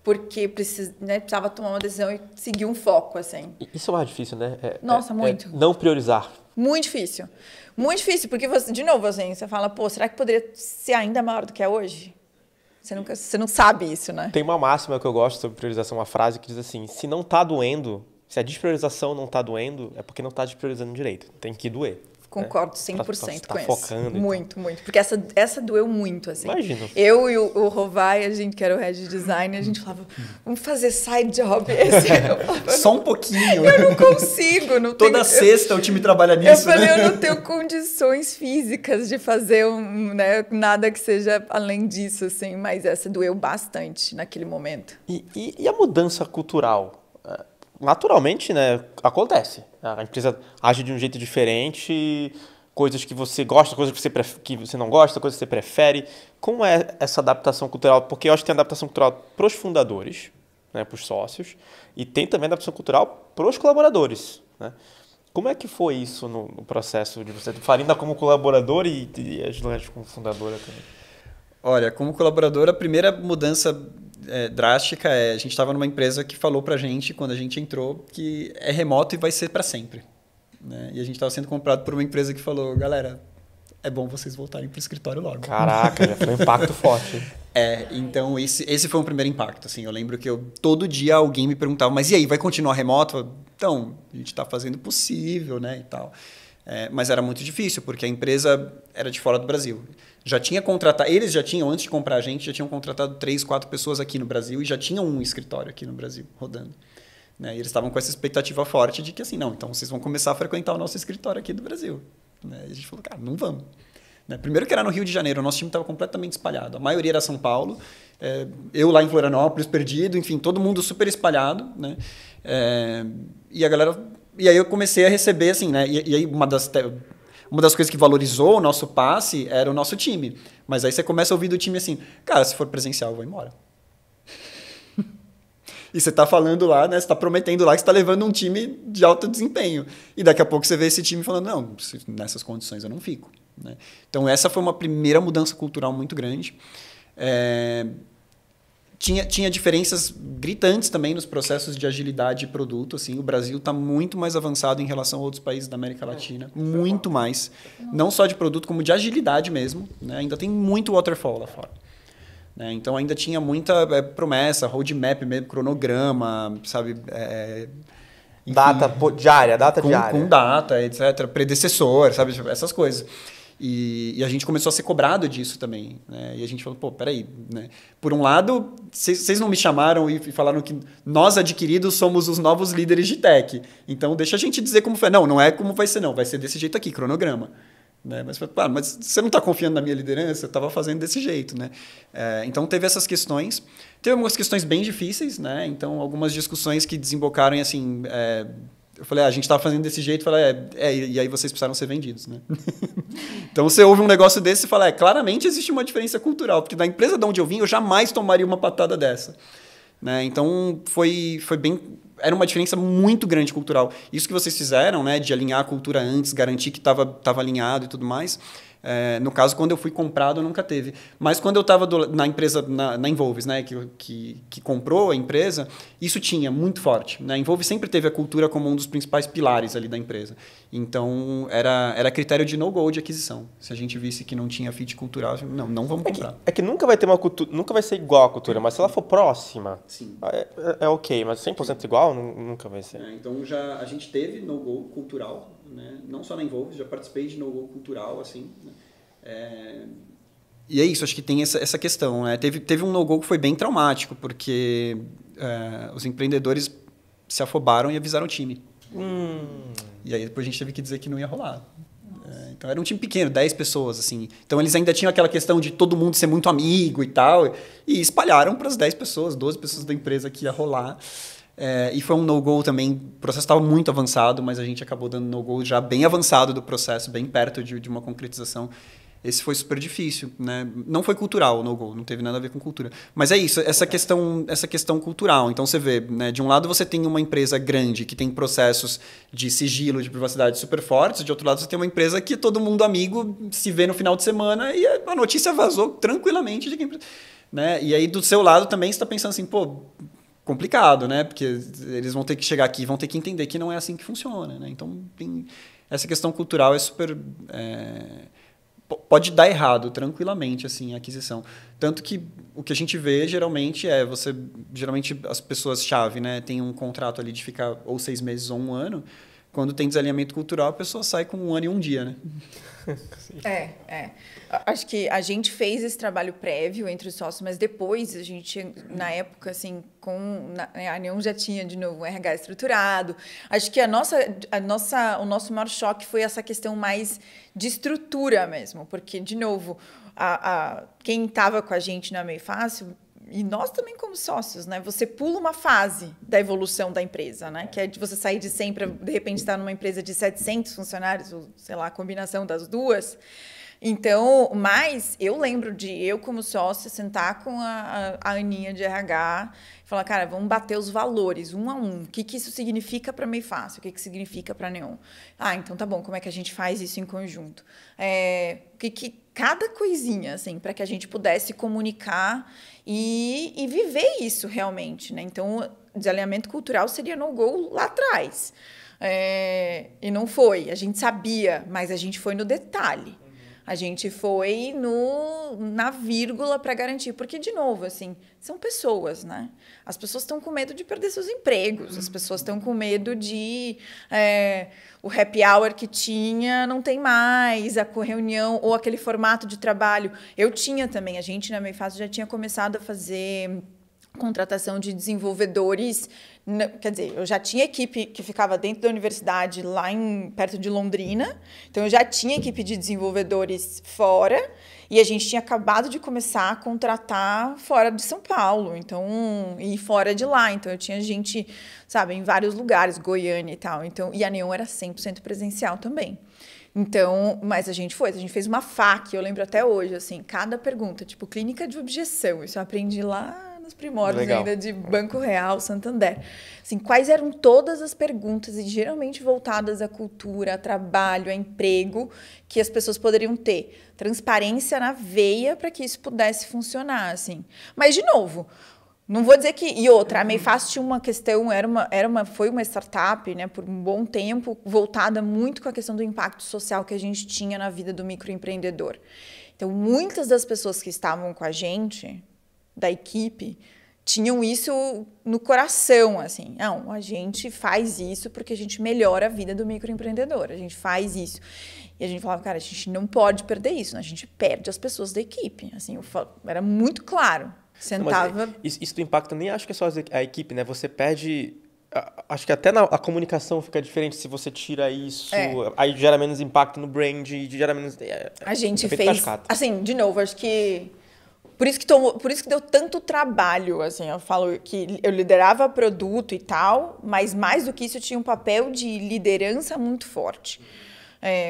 porque precisava tomar uma decisão e seguir um foco. Assim. Isso é mais difícil, né? Nossa, muito. Não priorizar. Muito difícil. Muito difícil, porque, de novo, assim, você fala, será que poderia ser ainda maior do que é hoje? Você não sabe isso, né? Tem uma máxima que eu gosto sobre priorização, uma frase que diz assim, se não está doendo, se a despriorização não está doendo, é porque não está despriorizando direito. Tem que doer. Concordo 100% com isso. Focando. Muito, muito. Porque essa doeu muito, assim. Imagino. Eu e o Rovai, a gente que era o head de design, a gente falava, vamos fazer side job. Só um pouquinho. Eu não consigo. Toda sexta o time trabalha nisso, Eu falei, né? eu não tenho condições físicas de fazer nada que seja além disso, assim. Mas essa doeu bastante naquele momento. E a mudança cultural? Naturalmente, né, acontece. A empresa age de um jeito diferente, coisas que você gosta, coisas que você não gosta, coisas que você prefere. Como é essa adaptação cultural? Porque eu acho que tem adaptação cultural para os fundadores, né, para os sócios, e tem também adaptação cultural para os colaboradores. Né? Como é que foi isso no processo de você falar ainda como colaborador e ajudante como fundadora também? Olha, como colaborador, a primeira mudança drástica a gente estava numa empresa que falou para a gente, quando a gente entrou, que é remoto e vai ser para sempre. Né? E a gente estava sendo comprado por uma empresa que falou, galera, é bom vocês voltarem para o escritório logo. Caraca, já foi um impacto forte. Então esse foi um primeiro impacto. Assim, eu lembro que todo dia alguém me perguntava, mas e aí, vai continuar remoto? Então, a gente está fazendo o possível, né, e tal. Mas era muito difícil, porque a empresa era de fora do Brasil. Eles já tinham, antes de comprar a gente, já tinham contratado 3, 4 pessoas aqui no Brasil e já tinham um escritório aqui no Brasil rodando. Né? E eles estavam com essa expectativa forte de que, assim, não, então vocês vão começar a frequentar o nosso escritório aqui do Brasil. Né? E a gente falou, cara, não vamos. Né? Primeiro que era no Rio de Janeiro, o nosso time estava completamente espalhado. A maioria era São Paulo, eu lá em Florianópolis, perdido, enfim, todo mundo super espalhado. Né? E aí eu comecei a receber, assim, né? E aí uma das coisas que valorizou o nosso passe era o nosso time. Mas aí você começa a ouvir do time assim, cara, se for presencial, eu vou embora. E você está falando lá, né? Você está prometendo lá que você está levando um time de alto desempenho. E daqui a pouco você vê esse time falando, não, nessas condições eu não fico. né? Então, essa foi uma primeira mudança cultural muito grande. Tinha diferenças gritantes também nos processos de agilidade de produto. Assim, o Brasil está muito mais avançado em relação a outros países da América Latina. Muito mais. Não só de produto, como de agilidade mesmo, né? Ainda tem muito waterfall lá fora. Né? Então, ainda tinha muita promessa, roadmap mesmo, cronograma, sabe? Enfim, data diária. Com data, etc. Predecessor, sabe? Essas coisas. E a gente começou a ser cobrado disso também. Né? E a gente falou, pô, peraí. Né? Por um lado, vocês não me chamaram e falaram que nós, adquiridos, somos os novos líderes de tech. Então, deixa a gente dizer como foi. Não é como vai ser, não. Vai ser desse jeito aqui, cronograma. Né? Mas você não está confiando na minha liderança? Eu estava fazendo desse jeito. Né? Então, teve essas questões. Teve algumas questões bem difíceis. Né? Então, algumas discussões que desembocaram em, assim... eu falei, a gente estava fazendo desse jeito. Falei, e aí vocês precisaram ser vendidos. Né? Então, você ouve um negócio desse e fala, claramente existe uma diferença cultural. Porque da empresa de onde eu vim, eu jamais tomaria uma patada dessa. Né? Então, foi bem... Era uma diferença muito grande cultural. Isso que vocês fizeram, né, de alinhar a cultura antes, garantir que estava alinhado e tudo mais, no caso, quando eu fui comprado, nunca teve. Mas quando eu estava na empresa, na Involves, né, que comprou a empresa, isso tinha muito forte. Né? A Involves sempre teve a cultura como um dos principais pilares ali da empresa. Então, era critério de no-go de aquisição. Se a gente visse que não tinha fit cultural, não vamos comprar. É que nunca vai ter uma cultura, nunca vai ser igual a cultura, mas se ela for próxima, sim, é ok, mas 100% igual nunca vai ser. Então, a gente teve no-go cultural, né? Não só na Involves, já participei de no-go cultural, assim, né? E é isso, acho que tem essa questão. Né? Teve um no-go que foi bem traumático, porque os empreendedores se afobaram e avisaram o time. E aí depois a gente teve que dizer que não ia rolar. Então era um time pequeno, 10 pessoas. Assim. Então eles ainda tinham aquela questão de todo mundo ser muito amigo e tal, e espalharam para as 10 pessoas, 12 pessoas da empresa que ia rolar. E foi um no-go também, o processo estava muito avançado, mas a gente acabou dando no-go já bem avançado do processo, bem perto de uma concretização. Esse foi super difícil, né? Não foi cultural o no-go, não teve nada a ver com cultura. Mas é isso, essa questão cultural. Então você vê, né? De um lado você tem uma empresa grande que tem processos de sigilo, de privacidade super fortes, de outro lado você tem uma empresa que todo mundo amigo se vê no final de semana e a notícia vazou tranquilamente de quem... Né? E aí do seu lado também você está pensando assim, pô... complicado, né? Porque eles vão ter que chegar aqui e vão ter que entender que não é assim que funciona, né? Então, essa questão cultural é super... pode dar errado tranquilamente, assim, a aquisição. Tanto que o que a gente vê, geralmente, geralmente, as pessoas-chave, né? Tem um contrato ali de ficar ou 6 meses ou 1 ano. Quando tem desalinhamento cultural, a pessoa sai com 1 ano e 1 dia, né? Acho que a gente fez esse trabalho prévio entre os sócios, mas depois a gente, na época, assim, a Neon já tinha, de novo, um RH estruturado. Acho que o nosso maior choque foi essa questão mais de estrutura mesmo, porque, de novo, quem estava com a gente na Meio Fácil... E nós também como sócios, né? Você pula uma fase da evolução da empresa, né? Que é de você sair de 100 para, de repente, estar numa empresa de 700 funcionários, ou, sei lá, a combinação das duas. Então, mas eu lembro de eu, como sócia, sentar com a Aninha de RH e falar, cara, vamos bater os valores, um a um. O que isso significa para Meio Fácil? O que significa para Neon? Então tá bom, como é que a gente faz isso em conjunto? Cada coisinha, assim, para que a gente pudesse comunicar e viver isso realmente, né? Então, desalinhamento cultural seria no-go lá atrás. E não foi. A gente sabia, mas a gente foi no detalhe. A gente foi na vírgula para garantir. Porque, de novo, assim, são pessoas, né? As pessoas estão com medo de perder seus empregos. As pessoas estão com medo de... o happy hour que tinha não tem mais, a reunião ou aquele formato de trabalho. Eu tinha também. A gente, na Meio Fácil, já tinha começado a fazer contratação de desenvolvedores. Quer dizer, eu já tinha equipe que ficava dentro da universidade, lá perto de Londrina. Então, eu já tinha equipe de desenvolvedores fora. E a gente tinha acabado de começar a contratar fora de São Paulo. Então, e fora de lá. Então, eu tinha gente, sabe, em vários lugares, Goiânia e tal. Então, e a Neon era 100% presencial também. Então, mas a gente fez uma FAQ, eu lembro até hoje, assim, cada pergunta, tipo, clínica de objeção. Isso eu aprendi lá no nos primórdios Legal. ainda de Banco Real, Santander. Assim, quais eram todas as perguntas, e geralmente voltadas à cultura, a trabalho, a emprego, que as pessoas poderiam ter? Transparência na veia para que isso pudesse funcionar, assim. Mas, de novo, não vou dizer que... E outra, a Meifast tinha uma questão, foi uma startup, né, por um bom tempo, voltada muito com a questão do impacto social que a gente tinha na vida do microempreendedor. Então, muitas das pessoas que estavam com a gente, da equipe, tinham isso no coração, assim. Não, a gente faz isso porque a gente melhora a vida do microempreendedor. A gente faz isso. E a gente falava, cara, a gente não pode perder isso, né? A gente perde as pessoas da equipe. Assim, era muito claro. Sentava... Mas isso do impacto nem acho que é só a equipe, né? Você perde... Acho que até a comunicação fica diferente se você tira isso. Aí gera menos impacto no brand, gera menos... A gente fez... Assim, de novo, acho que... Por isso que deu tanto trabalho, assim. Eu falo que eu liderava produto e tal, mas mais do que isso, eu tinha um papel de liderança muito forte.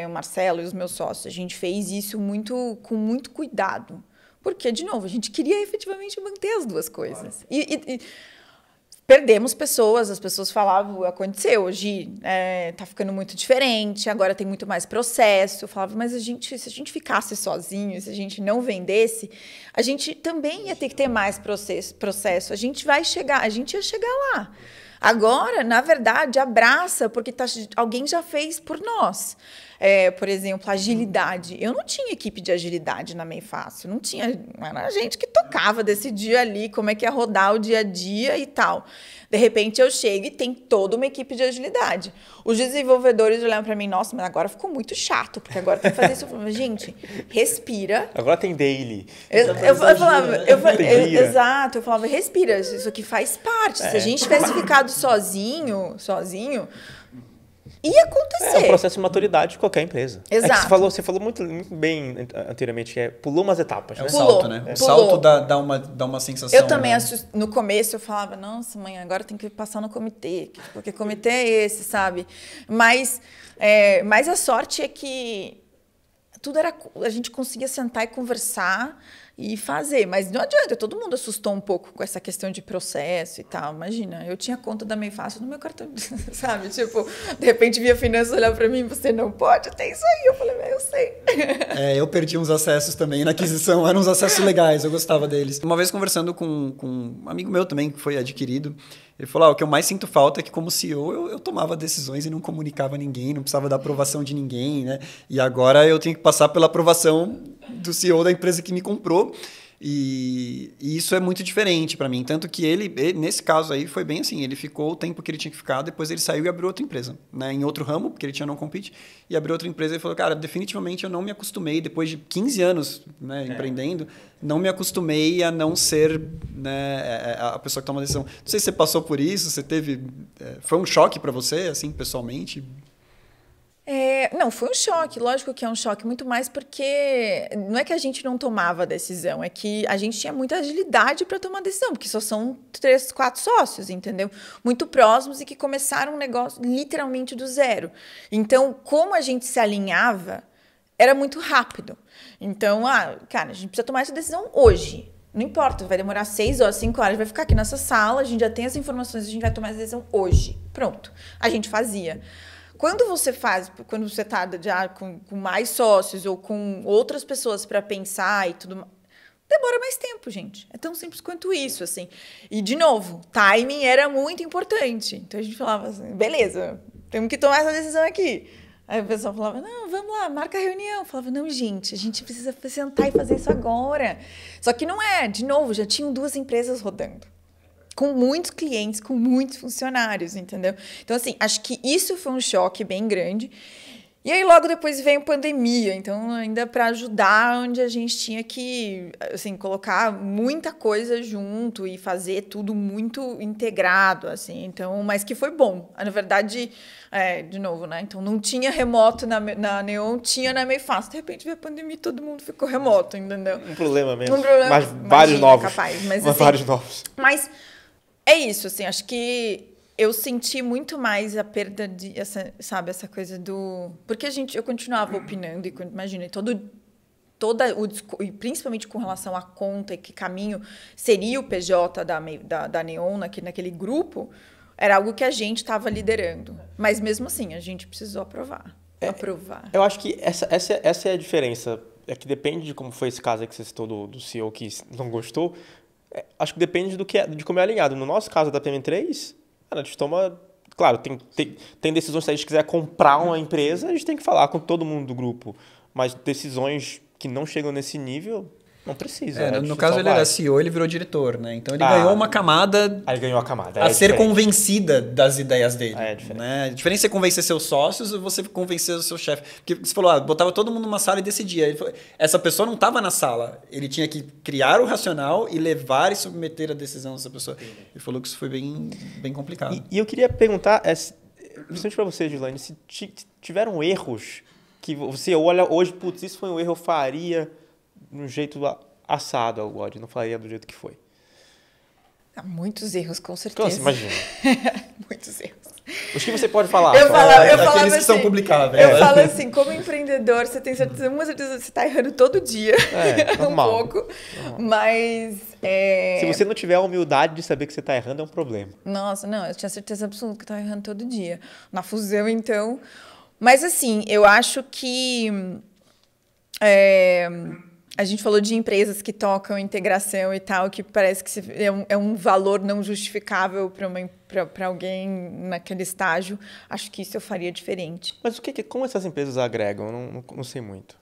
O Marcelo e os meus sócios, a gente fez isso com muito cuidado. Porque, de novo, a gente queria efetivamente manter as duas coisas. E perdemos pessoas, as pessoas falavam, aconteceu, hoje tá ficando muito diferente, agora tem muito mais processo. Eu falava, mas se a gente ficasse sozinho, se a gente não vendesse, a gente também ia ter que ter mais processo. A gente ia chegar lá. Agora, na verdade, abraça, porque alguém já fez por nós. Por exemplo, agilidade. Eu não tinha equipe de agilidade na Meifast. Não era a gente que tocava, decidia ali como é que ia rodar o dia a dia e tal. De repente, eu chego e tem toda uma equipe de agilidade. Os desenvolvedores olham para mim, nossa, mas agora ficou muito chato, porque agora tem que fazer isso. Eu falava, gente, respira. Agora tem daily. Exato, eu falava, respira, isso aqui faz parte. Se a gente tivesse ficado sozinho, ia acontecer. É um processo de maturidade de qualquer empresa. Exato. Você falou muito bem anteriormente, que pulou umas etapas. É o salto, né? O salto dá uma sensação... Eu também, no começo, eu falava, nossa, mãe, agora tem que passar no comitê, porque comitê é esse, sabe? Mas a sorte é que a gente conseguia sentar e conversar e fazer, mas não adianta, todo mundo assustou um pouco com essa questão de processo e tal. Imagina, eu tinha conta da Meifast no meu cartão, sabe? Tipo, de repente via a finança olhar para mim, você não pode, tem isso aí. Eu falei, eu sei. Eu perdi uns acessos também na aquisição, eram uns acessos legais, eu gostava deles. Uma vez conversando com um amigo meu também, que foi adquirido, ele falou, o que eu mais sinto falta é que como CEO eu tomava decisões e não comunicava ninguém, não precisava da aprovação de ninguém, né? E agora eu tenho que passar pela aprovação do CEO da empresa que me comprou. E isso é muito diferente para mim. Tanto que ele, nesse caso aí, foi bem assim. Ele ficou o tempo que ele tinha que ficar, depois ele saiu e abriu outra empresa, né? Em outro ramo, porque ele tinha non-compete, e abriu outra empresa e falou, cara, definitivamente eu não me acostumei, depois de 15 anos, né, empreendendo, não me acostumei a não ser, né, a pessoa que toma a decisão. Não sei se você passou por isso, você teve... foi um choque para você, assim, pessoalmente? Não, foi um choque, lógico que é um choque, muito mais porque não é que a gente não tomava a decisão, é que a gente tinha muita agilidade para tomar decisão, porque só são 3, 4 sócios, entendeu? Muito próximos e que começaram um negócio literalmente do zero. Então, como a gente se alinhava, era muito rápido. Então, cara, a gente precisa tomar essa decisão hoje. Não importa, vai demorar 6 horas, 5 horas, vai ficar aqui nessa sala, a gente já tem as informações, a gente vai tomar essa decisão hoje. Pronto. A gente fazia. Quando você está já com mais sócios ou com outras pessoas para pensar e tudo, demora mais tempo, gente. É tão simples quanto isso, assim. E, de novo, timing era muito importante. Então, a gente falava assim, beleza, temos que tomar essa decisão aqui. Aí o pessoal falava, não, vamos lá, marca a reunião. Eu falava, não, gente, a gente precisa sentar e fazer isso agora. Só que não de novo, já tinham 2 empresas rodando. Com muitos clientes, com muitos funcionários, entendeu? Então, assim, acho que isso foi um choque bem grande. E aí, logo depois veio a pandemia. Então, ainda para ajudar, onde a gente tinha que, assim, colocar muita coisa junto e fazer tudo muito integrado, assim. Então, mas que foi bom. Na verdade, de novo, né? Então, não tinha remoto na Neon, tinha na Meifast. De repente, veio a pandemia e todo mundo ficou remoto, entendeu? Um problema mesmo. Mas vários novos. Capaz, mas vários novos. Mas... é isso, assim, acho que eu senti muito mais a perda essa coisa do... Porque eu continuava opinando, e imagina, e principalmente com relação à conta e que caminho seria o PJ da Neon naquele grupo, era algo que a gente estava liderando. Mas mesmo assim, a gente precisou aprovar. Eu acho que essa é a diferença. É que depende de como foi esse caso aí que você citou do CEO que não gostou. Acho que depende de como é alinhado. No nosso caso da PM3, a gente toma... Claro, tem decisões, se a gente quiser comprar uma empresa, a gente tem que falar com todo mundo do grupo. Mas decisões que não chegam nesse nível, não precisa. No caso, ele era CEO, ele virou diretor, né? Então, ele ganhou uma camada... Aí ganhou a camada. A ser convencida das ideias dele. É diferente. Né? A diferença é você convencer seus sócios ou você convencer o seu chefe. Porque você falou, botava todo mundo numa sala e decidia. Essa pessoa não estava na sala. Ele tinha que criar o racional e levar e submeter a decisão dessa pessoa. Ele falou que isso foi bem, bem complicado. E eu queria perguntar, principalmente para você, Gislaine, se tiveram erros que você olha hoje, putz, isso foi um erro, eu faria de um jeito assado ao God, não faria do jeito que foi. Muitos erros, com certeza. Então, imagina. Muitos erros. Os que você pode falar. Eu falava aqueles que são assim, publicáveis. Eu falo assim, como empreendedor, você tem certeza, você está errando todo dia. Normal. Um pouco. Mas... Se você não tiver a humildade de saber que você está errando, é um problema. Nossa, não, eu tinha certeza absoluta que eu estava errando todo dia. Na fusão, então... Mas, assim, eu acho que... A gente falou de empresas que tocam integração e tal, que parece que é um valor não justificável para alguém naquele estágio. Acho que isso eu faria diferente. Mas como essas empresas agregam? Eu não sei muito.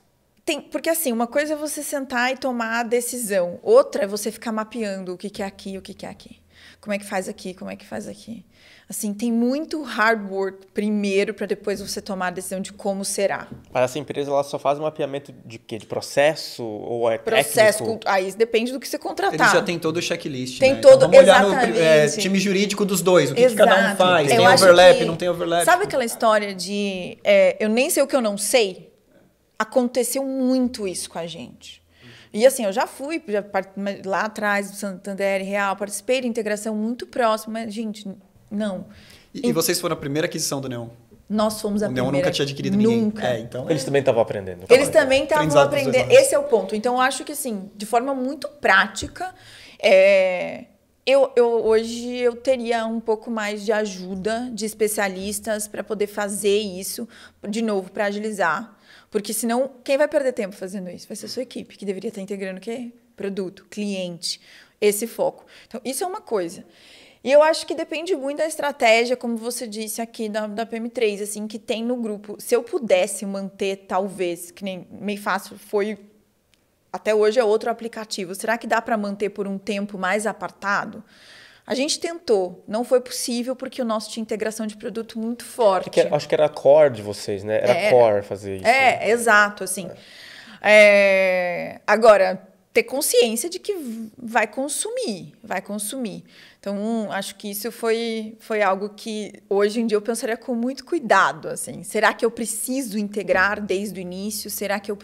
Porque, assim, uma coisa é você sentar e tomar a decisão. Outra é você ficar mapeando o que é aqui e o que é aqui. Como é que faz aqui, como é que faz aqui. Assim, tem muito hard work primeiro para depois você tomar a decisão de como será. Para essa empresa, ela só faz um mapeamento de quê? De processo ou processo, técnico? Aí depende do que você contratar. Ele já tem todo o checklist, tem né? todo, então, vamos olhar exatamente. no time jurídico dos dois, o que cada um faz. Tem overlap, não tem overlap. Sabe aquela história de eu nem sei o que eu não sei? Aconteceu muito isso com a gente. E assim, eu já fui lá atrás do Santander Real, participei de integração muito próxima, mas, gente, não. E vocês foram a primeira aquisição do Neon? Nós fomos a primeira. O Neon nunca tinha adquirido ninguém. Nunca. Eles também estavam aprendendo. Eles também estavam aprendendo. Esse é o ponto. Então, eu acho que, assim, de forma muito prática, hoje eu teria um pouco mais de ajuda de especialistas para poder fazer isso, de novo, para agilizar. Porque senão, quem vai perder tempo fazendo isso? Vai ser a sua equipe, que deveria estar integrando o quê? Produto, cliente, esse foco. Então, isso é uma coisa. E eu acho que depende muito da estratégia, como você disse aqui, da PM3, assim, que tem no grupo. Se eu pudesse manter, talvez, que nem meio fácil foi... Até hoje é outro aplicativo. Será que dá para manter por um tempo mais apartado? A gente tentou, não foi possível porque o nosso tinha integração de produto muito forte. Acho que era core de vocês, né? Era core fazer isso. Exato, assim. Agora, ter consciência de que vai consumir. Então, acho que isso foi algo que hoje em dia eu pensaria com muito cuidado, assim. Será que eu preciso integrar desde o início? Será que eu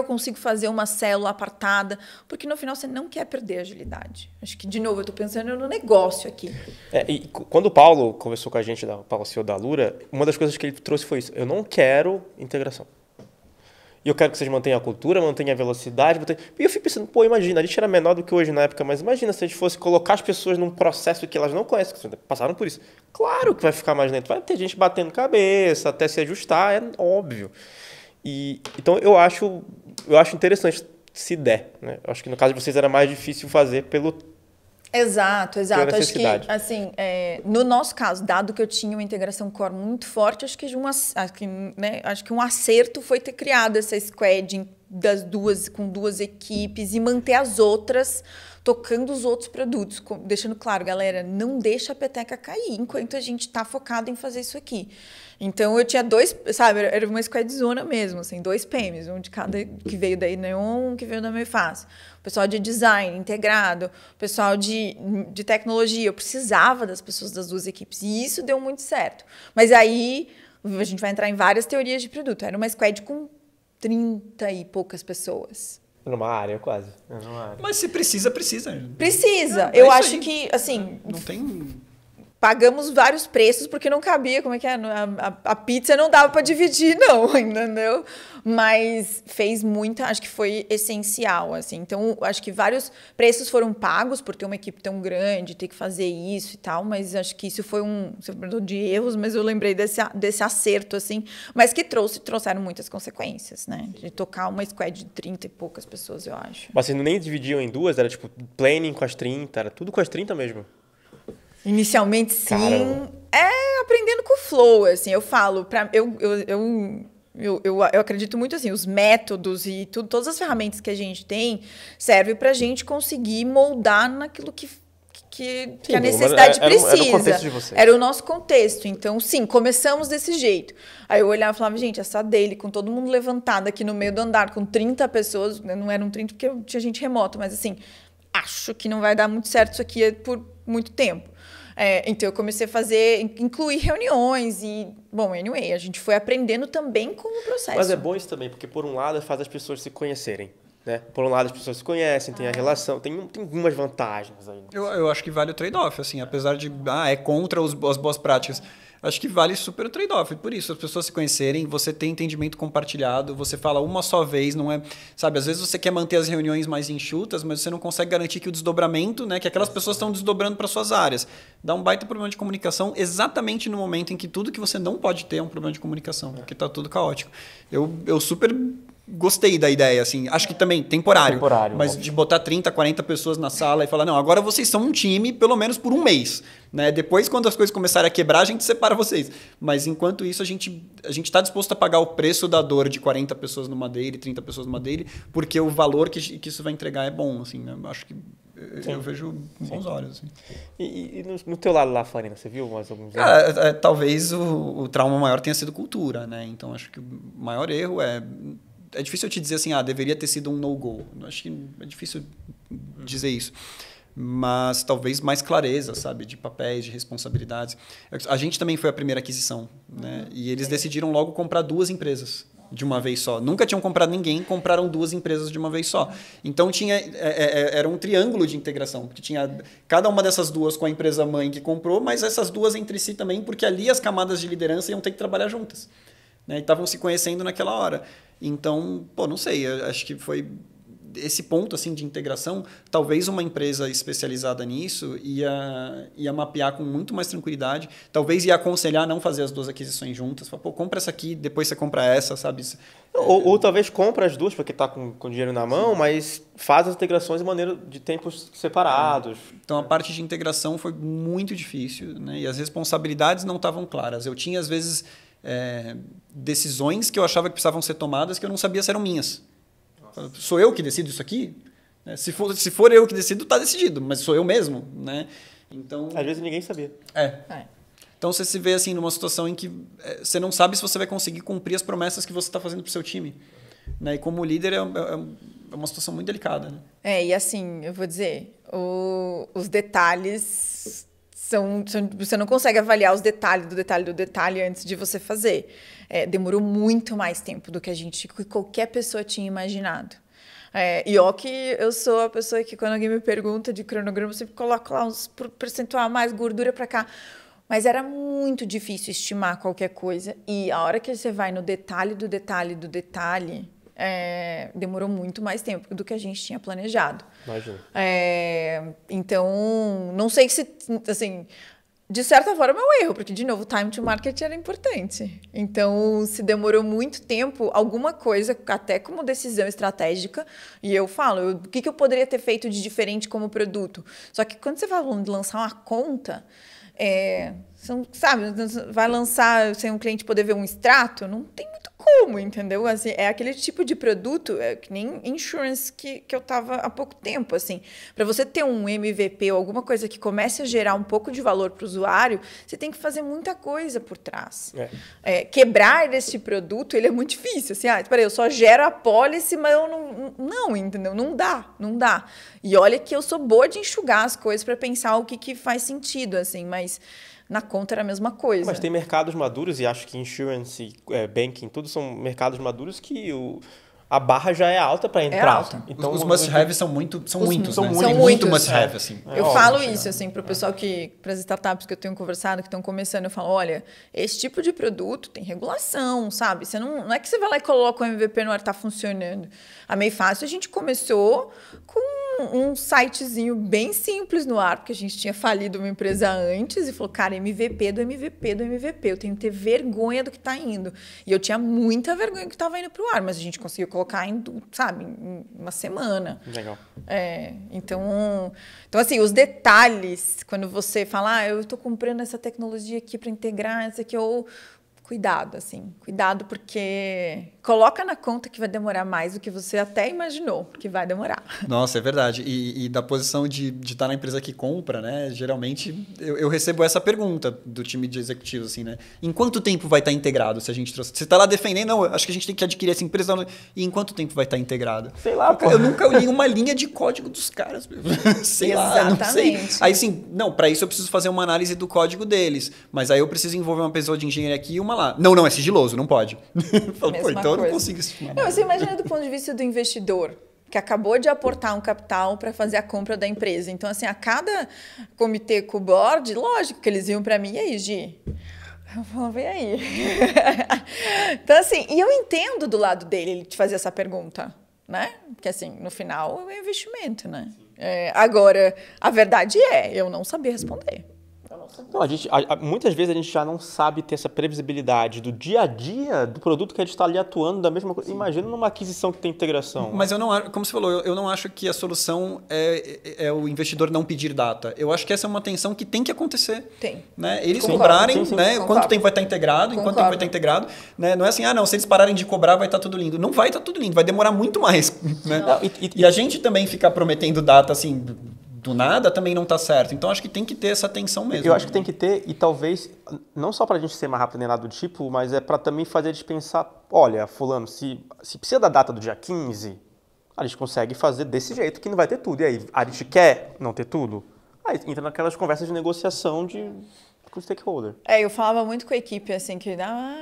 consigo fazer uma célula apartada? Porque no final você não quer perder a agilidade. Acho que, de novo, eu estou pensando no negócio aqui. E quando o Paulo conversou com a gente, o Paulo CEO da Alura, uma das coisas que ele trouxe foi isso. Eu não quero integração. E eu quero que vocês mantenham a cultura, mantenham a velocidade. E eu fico pensando, imagina, a gente era menor do que hoje na época, mas imagina se a gente fosse colocar as pessoas num processo que elas não conhecem, que passaram por isso. Claro que vai ficar mais lento, vai ter gente batendo cabeça, até se ajustar, é óbvio. Então eu acho interessante se der, né? Eu acho que no caso de vocês era mais difícil fazer pelo... Exato. Acho que, assim, no nosso caso, dado que eu tinha uma integração core muito forte, acho que um acerto foi ter criado essa squad com duas equipes e manter as outras tocando os outros produtos, deixando claro, galera, não deixa a peteca cair enquanto a gente está focado em fazer isso aqui. Então, eu tinha era uma squadzona mesmo, assim, 2 PMs, um de cada que veio da Neon, um que veio da Mefaz. O pessoal de design integrado, o pessoal de tecnologia. Eu precisava das pessoas das duas equipes, e isso deu muito certo. Mas aí, a gente vai entrar em várias teorias de produto. Era uma squad com 30 e poucas pessoas. Numa área, quase. Mas se precisa. Precisa. Eu acho que, assim... Não tem... pagamos vários preços porque não cabia, como é que é? A pizza não dava para dividir, não, entendeu? Mas fez muita, acho que foi essencial, assim. Então, acho que vários preços foram pagos por ter uma equipe tão grande, ter que fazer isso e tal, mas acho que isso foi você perguntou de erros, mas eu lembrei desse acerto, assim, mas que trouxeram muitas consequências, né? De tocar uma squad de 30 e poucas pessoas, eu acho. Mas vocês nem dividiam em duas? Era tipo planning com as 30, era tudo com as 30 mesmo? Inicialmente, sim. Caramba. Aprendendo com o flow, assim, eu falo, eu acredito muito assim, os métodos e tudo, todas as ferramentas que a gente tem servem para a gente conseguir moldar naquilo que a necessidade precisa. Era o contexto de vocês. Era o nosso contexto. Então, sim, começamos desse jeito. Aí eu olhava e falava, gente, essa daily, com todo mundo levantado aqui no meio do andar, com 30 pessoas, não eram 30 porque tinha gente remota, mas assim, acho que não vai dar muito certo isso aqui por muito tempo. Então, eu comecei a incluir reuniões e, bom, anyway, a gente foi aprendendo também com o processo. Mas é bom isso também, porque por um lado faz as pessoas se conhecerem, né? Por um lado as pessoas se conhecem, tem a relação, tem algumas vantagens aí. Eu acho que vale o trade-off, assim, apesar de, é contra as boas práticas. Acho que vale super o trade-off. Por isso, as pessoas se conhecerem, você tem entendimento compartilhado, você fala uma só vez, não é... Sabe, às vezes você quer manter as reuniões mais enxutas, mas você não consegue garantir que o desdobramento, né, que aquelas pessoas estão desdobrando para suas áreas. Dá um baita problema de comunicação exatamente no momento em que tudo que você não pode ter é um problema de comunicação, porque está tudo caótico. Eu super... gostei da ideia, assim. Acho que também temporário. Mas de botar 30, 40 pessoas na sala e falar, não, agora vocês são um time, pelo menos por um mês. Né? Depois, quando as coisas começarem a quebrar, a gente separa vocês. Mas, enquanto isso, a gente está disposto a pagar o preço da dor de 40 pessoas numa daily, 30 pessoas numa daily, porque o valor que isso vai entregar é bom, assim. Né? Acho que eu vejo bons olhos. Assim. E no teu lado lá, Farina, você viu mais alguns erros? Cara, talvez o trauma maior tenha sido cultura, né? Então, acho que o maior erro é difícil eu te dizer assim, deveria ter sido um no-go. Acho que é difícil dizer isso. Mas talvez mais clareza, sabe? De papéis, de responsabilidades. A gente também foi a primeira aquisição, né? E eles decidiram logo comprar 2 empresas de uma vez só. Nunca tinham comprado ninguém, compraram 2 empresas de uma vez só. Então, era um triângulo de integração. Que tinha cada uma dessas 2 com a empresa mãe que comprou, mas essas 2 entre si também, porque ali as camadas de liderança iam ter que trabalhar juntas. Né? E estavam se conhecendo naquela hora. Então, não sei, acho que foi esse ponto assim, de integração, talvez uma empresa especializada nisso ia mapear com muito mais tranquilidade, talvez ia aconselhar não fazer as 2 aquisições juntas, falar, compra essa aqui, depois você compra essa, sabe? Ou talvez compra as 2 porque está com dinheiro na mão, mas faz as integrações de tempos separados. Então, a parte de integração foi muito difícil, né? E as responsabilidades não estavam claras. Eu tinha, às vezes... decisões que eu achava que precisavam ser tomadas que eu não sabia se eram minhas. Nossa. Sou eu que decido isso aqui? Se for eu que decido, está decidido, mas sou eu mesmo, né? Então, às vezes ninguém sabia. Então você se vê assim numa situação em que você não sabe se você vai conseguir cumprir as promessas que você está fazendo para o seu time, né? E como líder é uma situação muito delicada, né? E assim, eu vou dizer, os detalhes você não consegue avaliar os detalhes do detalhe do detalhe antes de você fazer. Demorou muito mais tempo do que qualquer pessoa tinha imaginado. E que eu sou a pessoa que, quando alguém me pergunta de cronograma, eu sempre coloco lá uns percentual a mais, gordura para cá. Mas era muito difícil estimar qualquer coisa. E a hora que você vai no detalhe do detalhe do detalhe... demorou muito mais tempo do que a gente tinha planejado. Imagina. Então, não sei se, assim, de certa forma é um erro, porque, de novo, o time to market era importante. Então, se demorou muito tempo, alguma coisa, até como decisão estratégica, e eu falo, o que eu poderia ter feito de diferente como produto? Só que quando você vai lançar uma conta... sabe, vai lançar sem um cliente poder ver um extrato, não tem muito como, entendeu? Assim, é aquele tipo de produto, que nem insurance que eu estava há pouco tempo, assim. Para você ter um MVP ou alguma coisa que comece a gerar um pouco de valor para o usuário, você tem que fazer muita coisa por trás. Quebrar esse produto, ele é muito difícil. Assim, eu só gero a policy, mas eu não, entendeu? Não dá. E olha que eu sou boa de enxugar as coisas para pensar o que faz sentido, assim, mas na conta era a mesma coisa. Mas tem mercados maduros, e acho que insurance e banking, tudo são mercados maduros que a barra já é alta para entrar. alta. Então, os must-have são muitos, são né? muitos, Muito must-have, assim. Eu falo isso, assim, para o pessoal para as startups que eu tenho conversado, que estão começando, eu falo, olha, esse tipo de produto tem regulação, sabe? Você não é que você vai lá e coloca o MVP no ar, tá funcionando. A Meio Fácil, a gente começou com um sitezinho bem simples no ar, porque a gente tinha falido uma empresa antes e falou, cara, MVP do MVP do MVP, eu tenho que ter vergonha do que está indo. E eu tinha muita vergonha do que estava indo para o ar, mas a gente conseguiu colocar em uma semana. Legal. Então, assim, os detalhes, quando você fala, eu estou comprando essa tecnologia aqui para integrar, essa aqui, ou cuidado, assim, cuidado, porque coloca na conta que vai demorar mais do que você até imaginou, porque vai demorar. Nossa, é verdade. E da posição de estar na empresa que compra, né? Geralmente eu recebo essa pergunta do time de executivos, assim, né? Em quanto tempo vai estar integrado se a gente trouxe? Você está lá defendendo, não, acho que a gente tem que adquirir essa empresa. E em quanto tempo vai estar integrado? Sei lá, pô. Eu nunca li uma linha de código dos caras. Sei lá, não sei. Aí sim, não, para isso eu preciso fazer uma análise do código deles. Mas aí eu preciso envolver uma pessoa de engenharia aqui e uma lá. Não, é sigiloso, não pode. Falo, pô, então eu não consigo estimar. Não, você imagina do ponto de vista do investidor, que acabou de aportar um capital para fazer a compra da empresa. Então, assim, a cada comitê com o board, lógico que eles iam para mim, e aí, Gi? Eu falo, vem aí. Então, assim, e eu entendo do lado dele ele te fazer essa pergunta, né? Porque, assim, no final é um investimento, né? Agora, a verdade eu não sabia responder. Não, muitas vezes a gente já não sabe ter essa previsibilidade do dia a dia do produto que a gente está ali atuando da mesma coisa. Imagina numa aquisição que tem integração. Mas eu não acho, como você falou, eu não acho que a solução é o investidor não pedir data. Eu acho que essa é uma tensão que tem que acontecer. Tem. Né? Eles Concordo. cobrarem, Sim, né? Quanto tempo vai estar integrado, Concordo. enquanto tempo vai estar integrado. Né? Não é assim, não, se eles pararem de cobrar vai estar tudo lindo. Não vai estar tudo lindo, vai demorar muito mais. Né? Não, e a gente também ficar prometendo data assim do nada também não está certo. Então, acho que tem que ter essa tensão mesmo. Eu acho que tem que ter, e talvez, não só para a gente ser mais rápido nem nada do tipo, mas é para também fazer eles pensar, olha, fulano, se precisa da data do dia 15, a gente consegue fazer desse jeito que não vai ter tudo. E aí, a gente quer não ter tudo? Aí entra naquelas conversas de negociação com o stakeholder. Eu falava muito com a equipe, assim, que,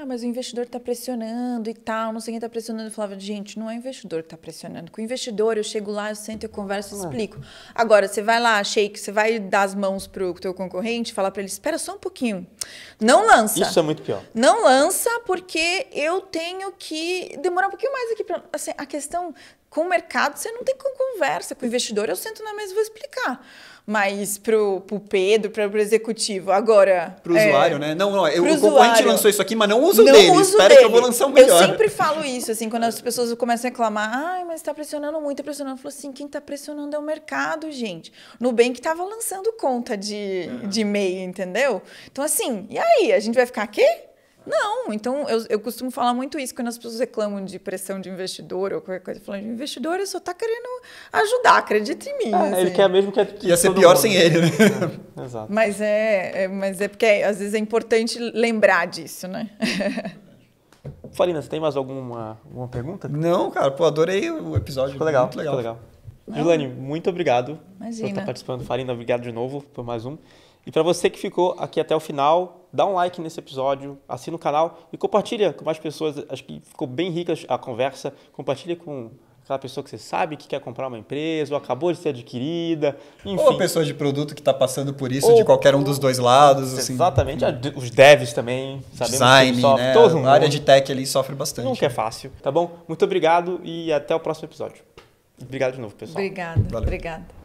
mas o investidor está pressionando e tal, não sei quem está pressionando. Eu falava, gente, não é o investidor que está pressionando. Com o investidor, eu chego lá, eu sento, eu converso, eu explico. Agora, você vai lá, Sheik, você vai dar as mãos pro teu concorrente, falar para ele, espera só um pouquinho. Não lança. Isso é muito pior. Não lança, porque eu tenho que demorar um pouquinho mais aqui. Assim, a questão com o mercado, você não tem conversa. Com o investidor, eu sento na mesa e vou explicar. Mas pro Pedro, pro executivo, agora... Pro usuário, né? Não, o concorrente usuário, lançou isso aqui, mas não usa o dele. Espera que eu vou lançar o melhor. Eu sempre falo isso, assim, quando as pessoas começam a reclamar, mas está pressionando muito, está pressionando. Eu falo assim, quem está pressionando é o mercado, gente. Nubank estava lançando conta de e-mail, entendeu? Então, assim, e aí? A gente vai ficar aqui? Não, então eu costumo falar muito isso quando as pessoas reclamam de pressão de investidor ou qualquer coisa. Falando de investidor, ele só está querendo ajudar, acredita em mim. Assim. Ele quer mesmo que ia ser pior sem ele, né? Exato. Mas é porque às vezes é importante lembrar disso, né? Farina, você tem mais alguma pergunta? Não, cara, adorei o episódio. Ficou legal, muito legal. Ficou legal. Gilane, muito obrigado por estar participando. Farina, obrigado de novo por mais um. E para você que ficou aqui até o final, dá um like nesse episódio, assina o canal e compartilha com mais pessoas. Acho que ficou bem rica a conversa. Compartilha com aquela pessoa que você sabe que quer comprar uma empresa ou acabou de ser adquirida. Enfim. Ou a pessoa de produto que está passando por isso, de qualquer um dos dois lados. Assim. Exatamente. Os devs também. Design, né? Todo mundo. A área de tech ali sofre bastante. Nunca é fácil. Tá bom? Muito obrigado e até o próximo episódio. Obrigado de novo, pessoal. Obrigada.